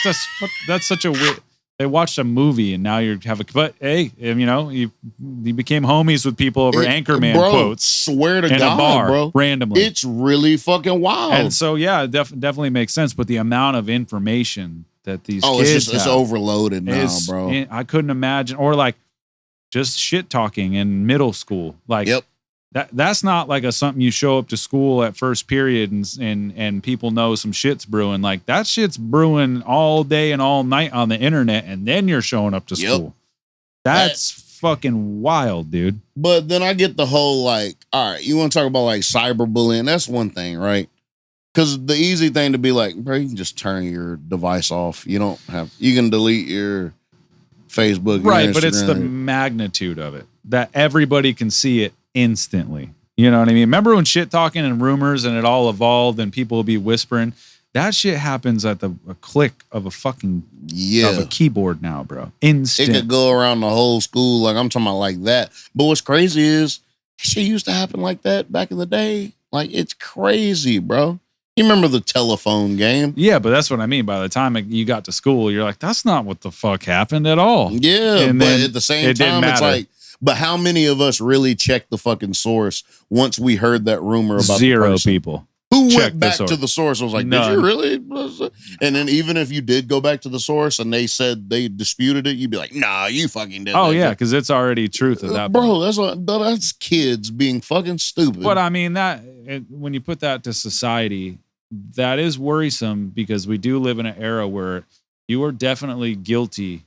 B: that's such a weird. They watched a movie and now you have but hey, you know, you became homies with people over Anchorman quotes.
A: Swear to
B: in
A: God,
B: a bar,
A: bro.
B: Randomly.
A: It's really fucking wild.
B: And so, yeah, it definitely makes sense. But the amount of information that these kids
A: it's overloaded now, bro.
B: I couldn't imagine. Or like just shit talking in middle school. Like, that's not like something you show up to school at first period and people know some shit's brewing. Like that shit's brewing all day and all night on the internet, and then you're showing up to school. That's fucking wild, dude.
A: But then I get the whole like, all right, you want to talk about like cyberbullying? That's one thing, right? Because the easy thing to be like, bro, you can just turn your device off. You can delete your Facebook,
B: right? But it's the magnitude of it that everybody can see it instantly. You know what I mean? Remember when shit talking and rumors and it all evolved and people will be whispering? That shit happens at a click of a fucking of a keyboard now, bro. Instant.
A: It could go around the whole school. Like I'm talking about like that. But what's crazy is shit used to happen like that back in the day. Like it's crazy, bro. You remember the telephone game?
B: Yeah, but that's what I mean. By the time you got to school, you're like, that's not what the fuck happened at all.
A: Yeah,
B: and
A: but at the same time, it's like, but how many of us really checked the fucking source once we heard that rumor about
B: zero people?
A: Who
B: check
A: went back
B: the
A: to the source and was like,
B: None.
A: did you really? And then even if you did go back to the source and they said they disputed it, you'd be like, nah, you fucking did
B: Oh
A: that
B: yeah,
A: shit.
B: because it's already truth at that
A: Bro,
B: point.
A: that's kids being fucking stupid.
B: But I mean when you put that to society, that is worrisome because we do live in an era where you are definitely guilty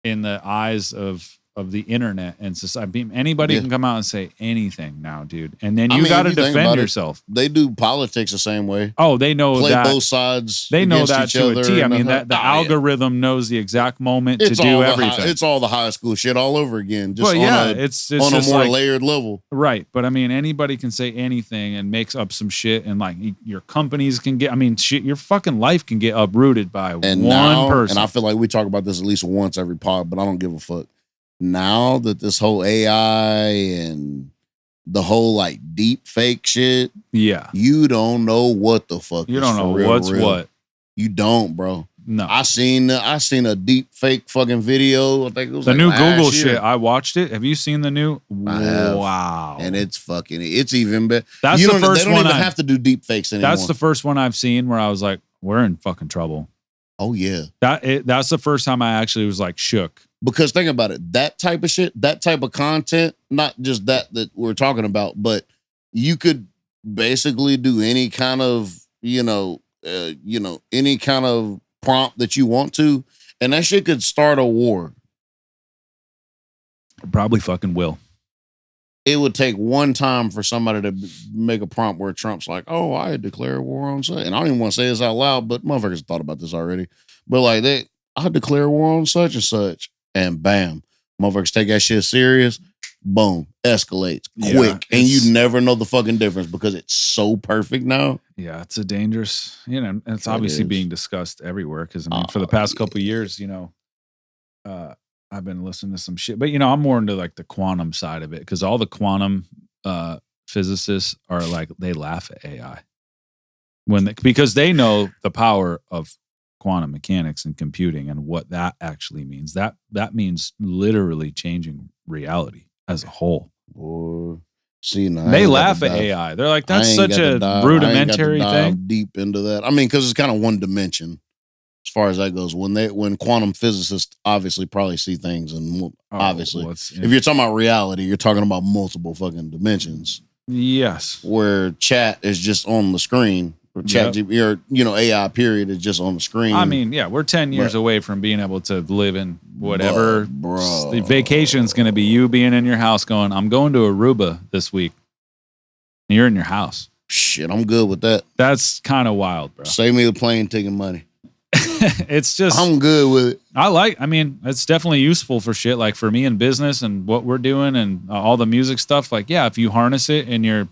B: in the eyes of the internet and society. Anybody
A: Yeah.
B: can come out and say anything now, dude. And then
A: I
B: you
A: mean,
B: got to
A: if you think
B: defend
A: about it,
B: yourself.
A: They do politics the same way.
B: Oh, they know
A: Play
B: that.
A: both sides.
B: They know
A: against
B: that
A: each
B: to a
A: other
B: T. I
A: and
B: mean,
A: then-
B: that the
A: Oh, yeah.
B: algorithm knows the exact moment
A: It's
B: to do
A: all
B: everything.
A: it's all the high school shit all over again. Just
B: But
A: on
B: yeah,
A: a,
B: it's
A: on a
B: just
A: more
B: like,
A: layered level.
B: right. But I mean, anybody can say anything and makes up some shit, and like your companies can get. I mean, shit, your fucking life can get uprooted by
A: And
B: one
A: now,
B: person.
A: and I feel like we talk about this at least once every pod, but I don't give a fuck. Now that this whole AI and the whole like deep fake shit,
B: yeah,
A: you don't know what the fuck.
B: you
A: is
B: don't
A: for
B: know
A: real,
B: what's
A: real.
B: what.
A: You don't, bro.
B: No,
A: I seen a deep fake fucking video. I think it was
B: the
A: like
B: new
A: last
B: Google
A: year.
B: shit. I watched it. Have you seen the new?
A: I have.
B: Wow,
A: And it's even better.
B: that's
A: You
B: the
A: don't,
B: first
A: they don't
B: one.
A: even have to do deep fakes anymore.
B: That's the first one I've seen where I was like, we're in fucking trouble.
A: oh yeah.
B: That's the first time I actually was like shook.
A: Because think about it, that type of shit, that type of content, not just that we're talking about, but you could basically do any kind of, any kind of prompt that you want to, and that shit could start a war.
B: Probably fucking will.
A: It would take one time for somebody to make a prompt where Trump's like, "Oh, I declare war on such," and I don't even want to say this out loud, but motherfuckers thought about this already. But like, I declare war on such and such, and bam, motherfuckers take that shit serious. Boom, escalates quick, and you never know the fucking difference because it's so perfect now.
B: Yeah, it's a dangerous, it's obviously
A: is.
B: being discussed everywhere because I mean, for the past couple of years, I've been listening to some shit, but I'm more into like the quantum side of it because all the quantum physicists are like they laugh at AI because they know the power of quantum mechanics and computing and what that actually means. That means literally changing reality as a whole.
A: Or see, now
B: They laugh at AI. They're like, that's such a rudimentary thing.
A: Deep into that. I mean, because it's kind of one dimension as far as that goes. When quantum physicists obviously probably see things, and obviously, if you're talking about reality, you're talking about multiple fucking dimensions.
B: Yes,
A: where chat is just on the screen, or chat, or AI period is just on the screen.
B: I mean, yeah, we're 10 years away from being able to live in whatever. Bro, the vacation's going to be you being in your house going, I'm going to Aruba this week. And you're in your house.
A: Shit, I'm good with that.
B: That's kind of wild, bro.
A: Save me the plane ticket money.
B: It's just,
A: I'm good with it.
B: I mean, it's definitely useful for shit like for me in business and what we're doing and all the music stuff. Like, yeah, if you harness it and you're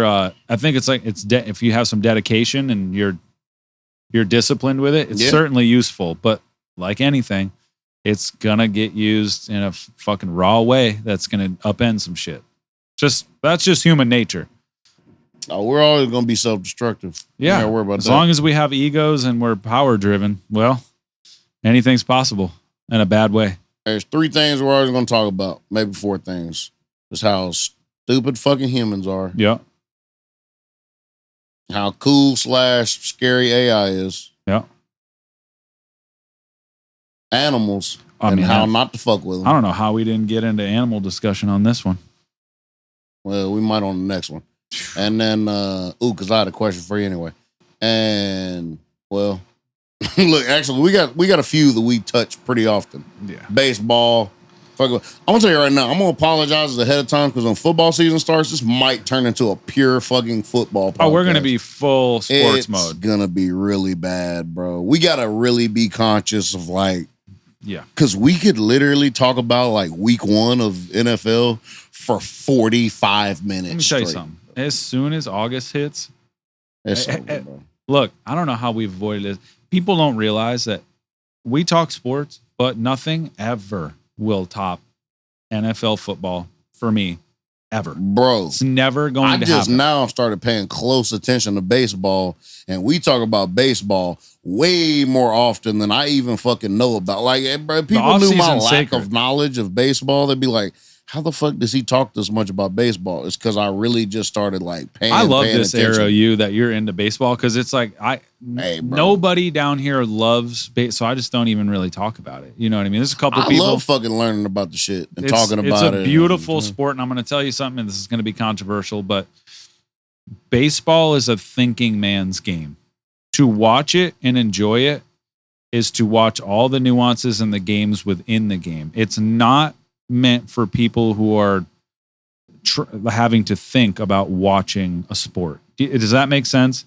B: I think it's like if you have some dedication and you're disciplined with it, it's certainly useful. But like anything, it's gonna get used in a fucking raw way that's gonna upend some shit. That's just human nature.
A: Oh, we're always gonna be self-destructive.
B: Yeah,
A: worry about
B: as long as we have egos and we're power driven, well, anything's possible in a bad way.
A: There's 3 things we're always gonna talk about, maybe 4 things. Just how stupid fucking humans are.
B: Yeah.
A: How cool / scary AI is.
B: Yeah.
A: Animals. And how not to fuck with them.
B: I don't know how we didn't get into animal discussion on this one.
A: Well, we might on the next one. And then, because I had a question for you anyway. And, well, look, actually, we got a few that we touch pretty often.
B: Yeah.
A: Baseball. I'm going to tell you right now, I'm going to apologize ahead of time because when football season starts, this might turn into a pure fucking football podcast.
B: Oh, we're going to be full sports mode.
A: It's going to be really bad, bro. We got to really be conscious of
B: yeah.
A: Because we could literally talk about like week 1 of NFL for 45 minutes.
B: Let me tell you something. As soon as August hits,
A: bro.
B: Look, I don't know how we've avoided this. People don't realize that we talk sports, but nothing ever will top NFL football for me, ever.
A: Bro.
B: It's never going to happen.
A: I just now started paying close attention to baseball, and we talk about baseball way more often than I even fucking know about. Like, bro, people knew my lack of knowledge of baseball. They'd be like, how the fuck does he talk this much about baseball? It's because I really just started like paying.
B: I love
A: paying
B: this
A: attention.
B: era, that you're into baseball, because it's like
A: Hey, bro.
B: nobody down here loves so I just don't even really talk about it. You know what I mean? There's a couple
A: I
B: people.
A: love fucking learning about the shit and talking about it.
B: It's a beautiful sport, and I'm going to tell you something, and this is going to be controversial, but baseball is a thinking man's game. To watch it and enjoy it is to watch all the nuances and the games within the game. It's not meant for people who are having to think about watching a sport. Does that make sense?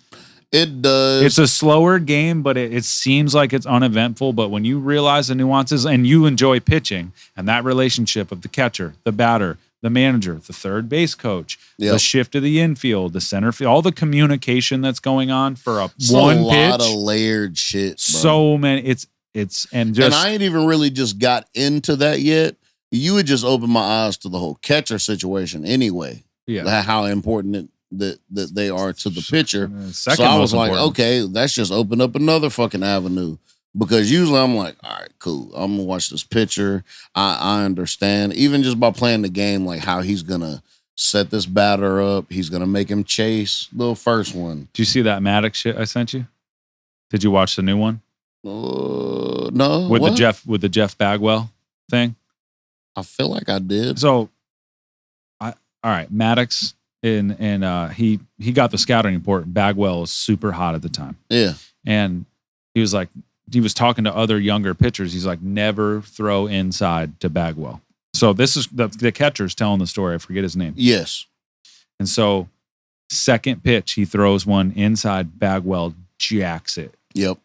A: It does.
B: It's a slower game, but it seems like it's uneventful. But when you realize the nuances and you enjoy pitching and that relationship of the catcher, the batter, the manager, the third base coach, the shift of the infield, the center field, all the communication that's going on for one pitch.
A: A lot of layered shit, bro.
B: So many. And
A: I ain't even really just got into that yet. You would just open my eyes to the whole catcher situation anyway.
B: Yeah.
A: How important that they are to the pitcher.
B: So
A: I was like, okay, that's just opened up another fucking avenue. Because usually I'm like, all right, cool. I'm gonna watch this pitcher. I understand. Even just by playing the game, like how he's gonna set this batter up. He's gonna make him chase the first one.
B: Did you see that Maddox shit I sent you? Did you watch the new one?
A: No.
B: With the Jeff Bagwell thing?
A: I feel like I did.
B: So all right, Maddox and he got the scouting report. Bagwell was super hot at the time.
A: Yeah.
B: And he was talking to other younger pitchers. He's like, never throw inside to Bagwell. So this is the catcher's telling the story. I forget his name.
A: Yes.
B: And so second pitch, he throws one inside. Bagwell jacks it.
A: Yep.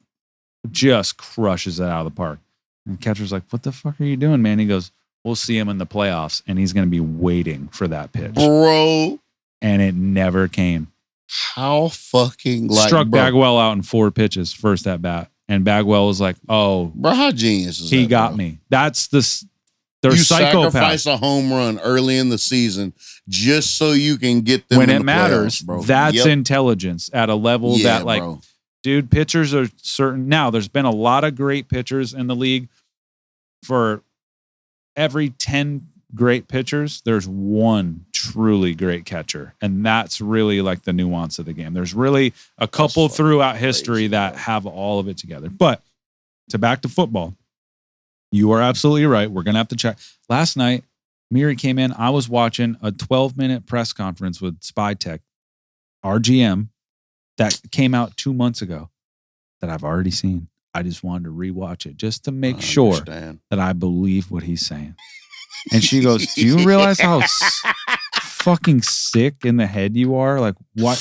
B: Just crushes it out of the park. And the catcher's like, what the fuck are you doing, man? He goes, we'll see him in the playoffs. And he's going to be waiting for that pitch.
A: Bro.
B: And it never came.
A: How fucking
B: struck Bagwell out in 4 pitches, first at bat. And Bagwell was like, "Oh,
A: bro, how genius is that?
B: He got me." That's they're
A: you
B: psychopaths.
A: Sacrifice a home run early in the season just so you can get them
B: when
A: in
B: it
A: the
B: matters.
A: playoffs, bro.
B: That's intelligence at a level that, like,
A: bro.
B: Dude, pitchers are certain. Now, there's been a lot of great pitchers in the league. For every 10 great pitchers, there's one truly great catcher. And that's really like the nuance of the game. There's really a couple throughout history that have all of it together. But back to football, you are absolutely right. We're going to have to check. Last night, Miri came in. I was watching a 12-minute press conference with SpyTech, RGM, that came out 2 months ago that I've already seen. I just wanted to rewatch it just to make sure that I believe what he's saying. And she goes, do you realize how fucking sick in the head you are? Like, what?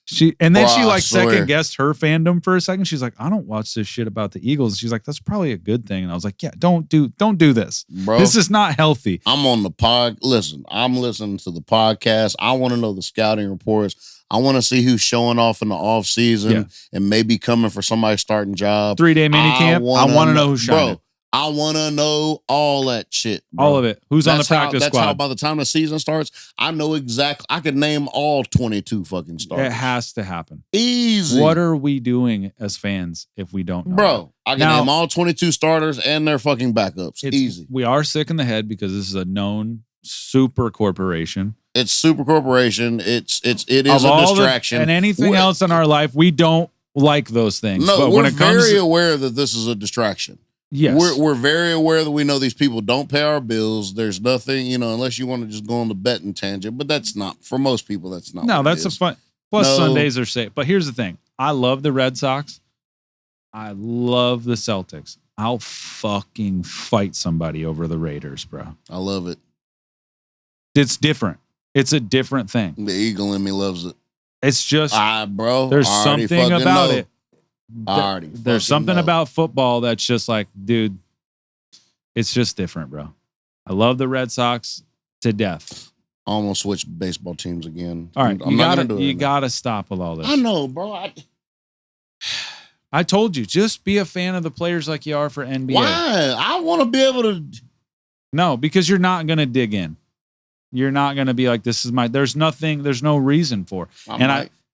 B: She second guessed her fandom for a second. She's like, I don't watch this shit about the Eagles. She's like, that's probably a good thing. And I was like, yeah, don't do this.
A: Bro,
B: this is not healthy.
A: I'm on the pod. Listen, I'm listening to the podcast. I want to know the scouting reports. I want to see who's showing off in the off season and maybe coming for somebody's starting job.
B: 3-day mini camp. I want to know who's shining.
A: Bro, I want to know all that shit, bro.
B: All of it. Who's on the practice squad?
A: That's how by the time the season starts, I know exactly. I could name all 22 fucking starters.
B: It has to happen.
A: Easy.
B: What are we doing as fans if we don't know?
A: Bro, I can name all 22 starters and their fucking backups. Easy.
B: We are sick in the head because this is a known super corporation.
A: It's super corporation. It is a distraction.
B: And anything else in our life, we don't like those things.
A: No,
B: but
A: we're very aware that this is a distraction.
B: Yes.
A: We're very aware that we know these people don't pay our bills. There's nothing, unless you want to just go on the betting tangent, but that's not, for most people, that's not.
B: No, that's a fun. Plus, Sundays are safe. But here's the thing. I love the Red Sox. I love the Celtics. I'll fucking fight somebody over the Raiders, bro.
A: I love it.
B: It's different. It's a different thing.
A: The eagle in me loves it.
B: It's just,
A: bro.
B: There's something about it.
A: There's
B: something about football that's just like, dude, it's just different, bro. I love the Red Sox to death.
A: I almost switched baseball teams again.
B: All right, you gotta stop with all this.
A: I know, bro.
B: I told you, just be a fan of the players like you are for NBA.
A: Why? I want to be able to.
B: No, because you're not gonna dig in. You're not gonna be like, this is there's no reason for.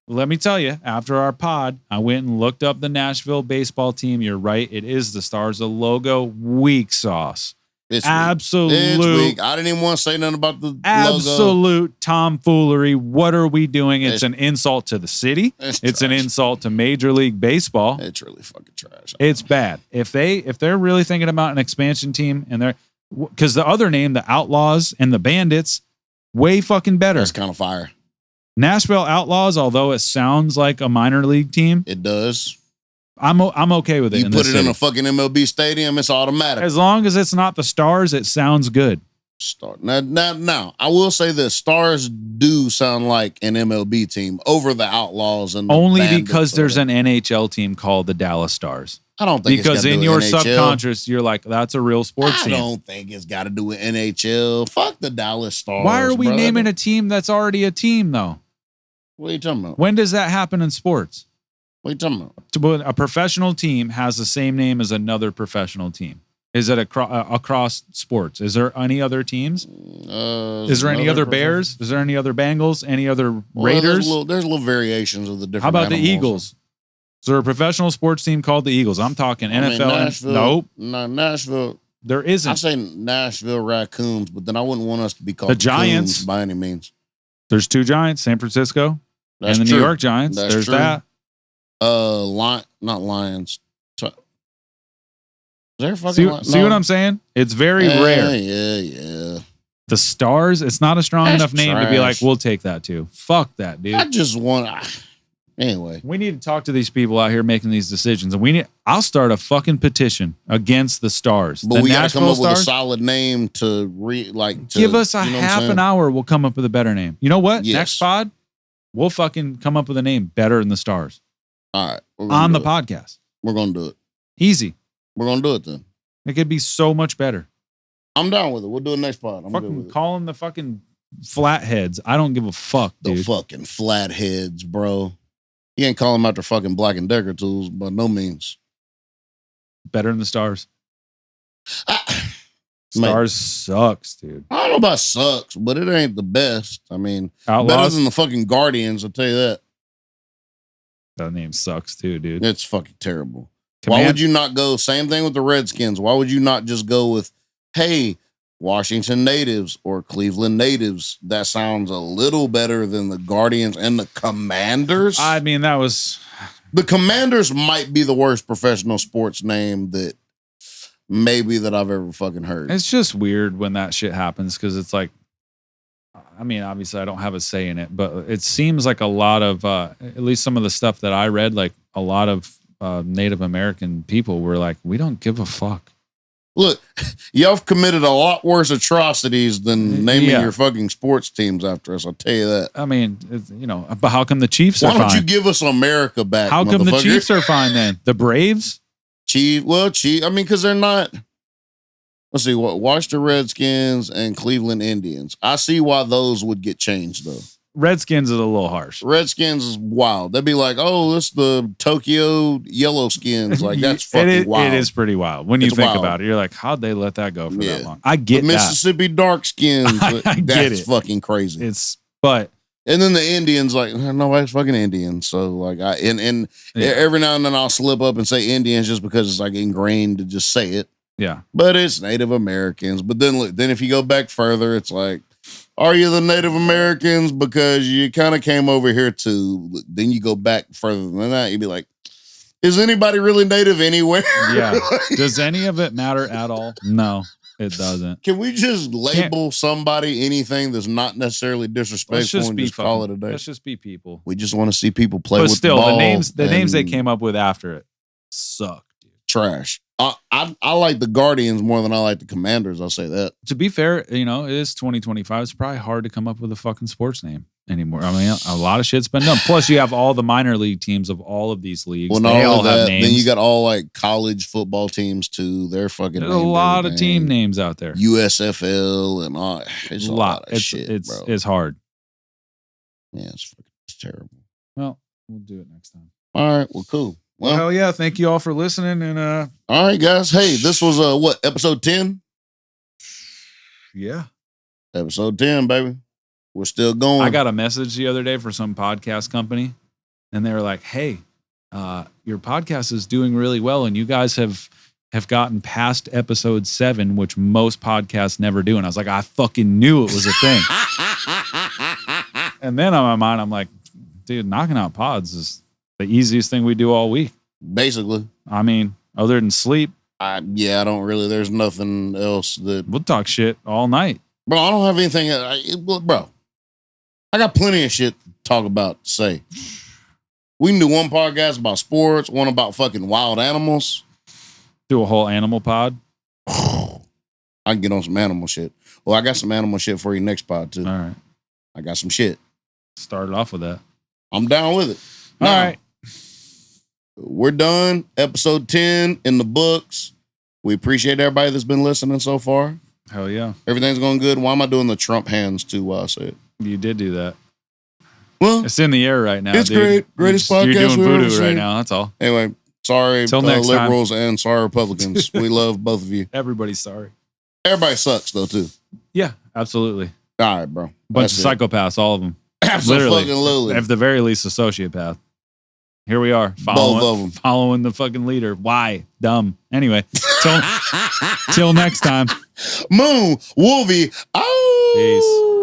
B: Let me tell you, after our pod, I went and looked up the Nashville baseball team. You're right. It is the Stars. The logo, weak sauce.
A: It's weak.
B: Absolute.
A: It's weak. I didn't even want to say nothing about the logo.
B: Absolute tomfoolery. What are we doing? It's
A: It's-
B: an insult to the city.
A: It's
B: an
A: trash.
B: insult to Major League Baseball.
A: It's really fucking trash.
B: It's bad. If they're really thinking about an expansion team and they're because the other name, the Outlaws and the Bandits, way fucking better.
A: That's kind of fire.
B: Nashville Outlaws, although it sounds like a minor league team,
A: It does.
B: I'm okay with it.
A: You
B: in
A: put
B: this
A: it in
B: city.
A: a fucking MLB stadium, it's automatic.
B: As long as it's not the Stars, it sounds good.
A: Star. Now, I will say this: Stars do sound like an MLB team over the Outlaws and the
B: Only
A: Bandits
B: because
A: or
B: there's
A: whatever.
B: an NHL team called the Dallas Stars.
A: I don't think
B: Because
A: it's gotta
B: in
A: do
B: your
A: with NHL.
B: subconscious, you're like, that's a real sports
A: I
B: team.
A: don't think it's got to do with NHL. Fuck the Dallas Stars.
B: Why are we
A: bro.
B: naming a team that's already a team, though?
A: What are you talking about?
B: When does that happen in sports?
A: What are you talking about?
B: A professional team has the same name as another professional team. Is it across sports? Is there any other teams? Is there any other Bears? Is there any other Bengals? Any other Raiders?
A: There's little variations of the different.
B: How about the
A: animals.
B: Eagles? Is there a professional sports team called the Eagles? I'm talking
A: I mean,
B: NFL.
A: Nashville,
B: Nope,
A: No, Nashville.
B: there
A: I
B: isn't.
A: say Nashville Raccoons, but then I wouldn't want us to be called
B: The Giants.
A: Coons by any means.
B: There's two Giants, San Francisco
A: That's
B: and the
A: true.
B: New York Giants.
A: That's
B: There's
A: true.
B: that.
A: Not Lions. Is there a fucking
B: See what I'm saying? It's very rare.
A: Yeah.
B: The Stars, it's not a strong
A: That's
B: enough name to be like,
A: trash.
B: we'll take that too. Fuck that, dude.
A: I just want. Anyway,
B: We need to talk to these people out here making these decisions. And I'll start a fucking petition against the Stars.
A: but
B: the
A: we got to come
B: Nashville
A: up with a
B: Stars,
A: solid name to
B: give us a
A: you know what I'm
B: half
A: saying?
B: an hour. We'll come up with a better name. You know what?
A: Yes.
B: Next pod, we'll fucking come up with a name better than the Stars
A: All right, we're gonna
B: on
A: do
B: the
A: it.
B: podcast.
A: We're gonna do it.
B: Easy.
A: We're gonna do it then.
B: It could be so much better.
A: I'm down with it. We'll do it next pod. I'm good
B: Fucking
A: with it.
B: call them the fucking flatheads. I don't give a fuck,
A: The
B: dude.
A: fucking flatheads, bro. You ain't calling them out their fucking Black and Decker tools, by no means.
B: Better than the Stars.
A: Mate,
B: Stars sucks, dude.
A: I don't know about sucks, but it ain't the best. I mean, better
B: Outlaws.
A: than the fucking Guardians, I'll tell you that.
B: That name sucks too, dude.
A: It's fucking terrible. Why would you not go? Same thing with the Redskins. Why would you not just go with, hey, Washington Natives or Cleveland Natives? That sounds a little better than the Guardians and the Commanders.
B: I mean, that was
A: The Commanders might be the worst professional sports name that I've ever fucking heard.
B: it's just weird when that shit happens because it's like, I mean, obviously I don't have a say in it, but it seems like a lot of, at least some of the stuff that I read, like a lot of Native American people were like, we don't give a fuck.
A: Look, y'all have committed a lot worse atrocities than naming
B: Yeah.
A: your fucking sports teams after us. I'll tell you that.
B: I mean, but how come the Chiefs
A: Why
B: are
A: don't
B: fine?
A: you give us America back?
B: How come the
A: motherfucker?
B: Chiefs are fine then? The Braves?
A: Chief? I mean, because they're not. Let's see, Washington Redskins and Cleveland Indians. I see why those would get changed though.
B: Redskins is a little harsh.
A: Redskins is wild. They'd be like, oh, this the Tokyo Yellow Skins. Like that's fucking wild.
B: It is pretty wild when you
A: It's
B: think
A: wild.
B: about it. You're like, how'd they let that go for
A: Yeah.
B: that long? I
A: The
B: get that.
A: Mississippi Dark Skins.
B: I get
A: That's
B: it.
A: fucking crazy.
B: But
A: And then the Indians, like, nobody's fucking Indian. So, like,
B: Yeah.
A: every now and then I'll slip up and say Indians just because it's like ingrained to just say it.
B: yeah,
A: But it's Native Americans. But then, look, then if you go back further, it's like, are you the Native Americans because you kind of came over here too? Then you go back further than that, you'd be like, is anybody really Native anywhere?
B: yeah. Does any of it matter at all? No, it doesn't.
A: Can we just label somebody anything that's not necessarily
B: Let's
A: disrespectful
B: just
A: and
B: be
A: just call it
B: fucking-
A: a day?
B: Let's just be people.
A: We just want to see people play
B: But
A: with
B: still,
A: the ball.
B: the names they
A: and
B: came up with after it suck, dude.
A: trash. I like the Guardians more than I like the Commanders. I'll say that.
B: To be fair, it is 2025. It's probably hard to come up with a fucking sports name anymore. I mean, a lot of shit's been done. Plus, you have all the minor league teams of all of these leagues.
A: Well,
B: They
A: not
B: all
A: only
B: have
A: that,
B: names.
A: then you got all like college football teams too. They're fucking.
B: There's a
A: named
B: lot of
A: everything.
B: team names out there.
A: USFL and all. It's a lot of
B: It's
A: shit, bro.
B: it's hard.
A: Yeah, it's terrible.
B: Well, we'll do it next time.
A: All right, well, cool. Well,
B: Hell yeah! Thank you all for listening. And
A: all right, guys. Hey, this was what, episode 10?
B: yeah,
A: Episode 10, baby. We're still going.
B: I got a message the other day for some podcast company, and they were like, "Hey, your podcast is doing really well, and you guys have have gotten past episode 7, which most podcasts never do. And I was like, I fucking knew it was a thing. And then on my mind, I'm like, dude, knocking out pods is the easiest thing we do all week.
A: Basically.
B: I mean, other than sleep,
A: I don't really. There's nothing else that.
B: we'll talk shit all night.
A: Bro, I don't have anything. Bro, I got plenty of shit to talk about, to say. We can do one podcast about sports, one about fucking wild animals.
B: Do a whole animal pod.
A: I can get on some animal shit. Well, I got some animal shit for you next pod, too.
B: All right.
A: I got some shit.
B: Started off with that.
A: I'm down with it.
B: All
A: Now,
B: right.
A: we're done. Episode 10 in the books. We appreciate everybody that's been listening so far.
B: Hell yeah.
A: Everything's going good. Why am I doing the Trump hands too while I say it?
B: You did do that.
A: Well,
B: It's in the air right now.
A: it's
B: dude.
A: great. Greatest
B: You're
A: podcast
B: doing
A: we've ever
B: voodoo right
A: seen.
B: now. That's all.
A: Anyway, sorry,
B: Till next time.
A: liberals and sorry, Republicans. We love both of you.
B: Everybody's sorry.
A: Everybody sucks, though, too.
B: Yeah, absolutely.
A: All right, bro.
B: Bunch
A: That's
B: of
A: it.
B: psychopaths, all of them.
A: Absolutely.
B: At the very least, a sociopath. Here we are,
A: Both of 'em.
B: following the fucking leader. Why? Dumb. Anyway, till next time.
A: Moon, Wolvie. Oh.
B: Peace.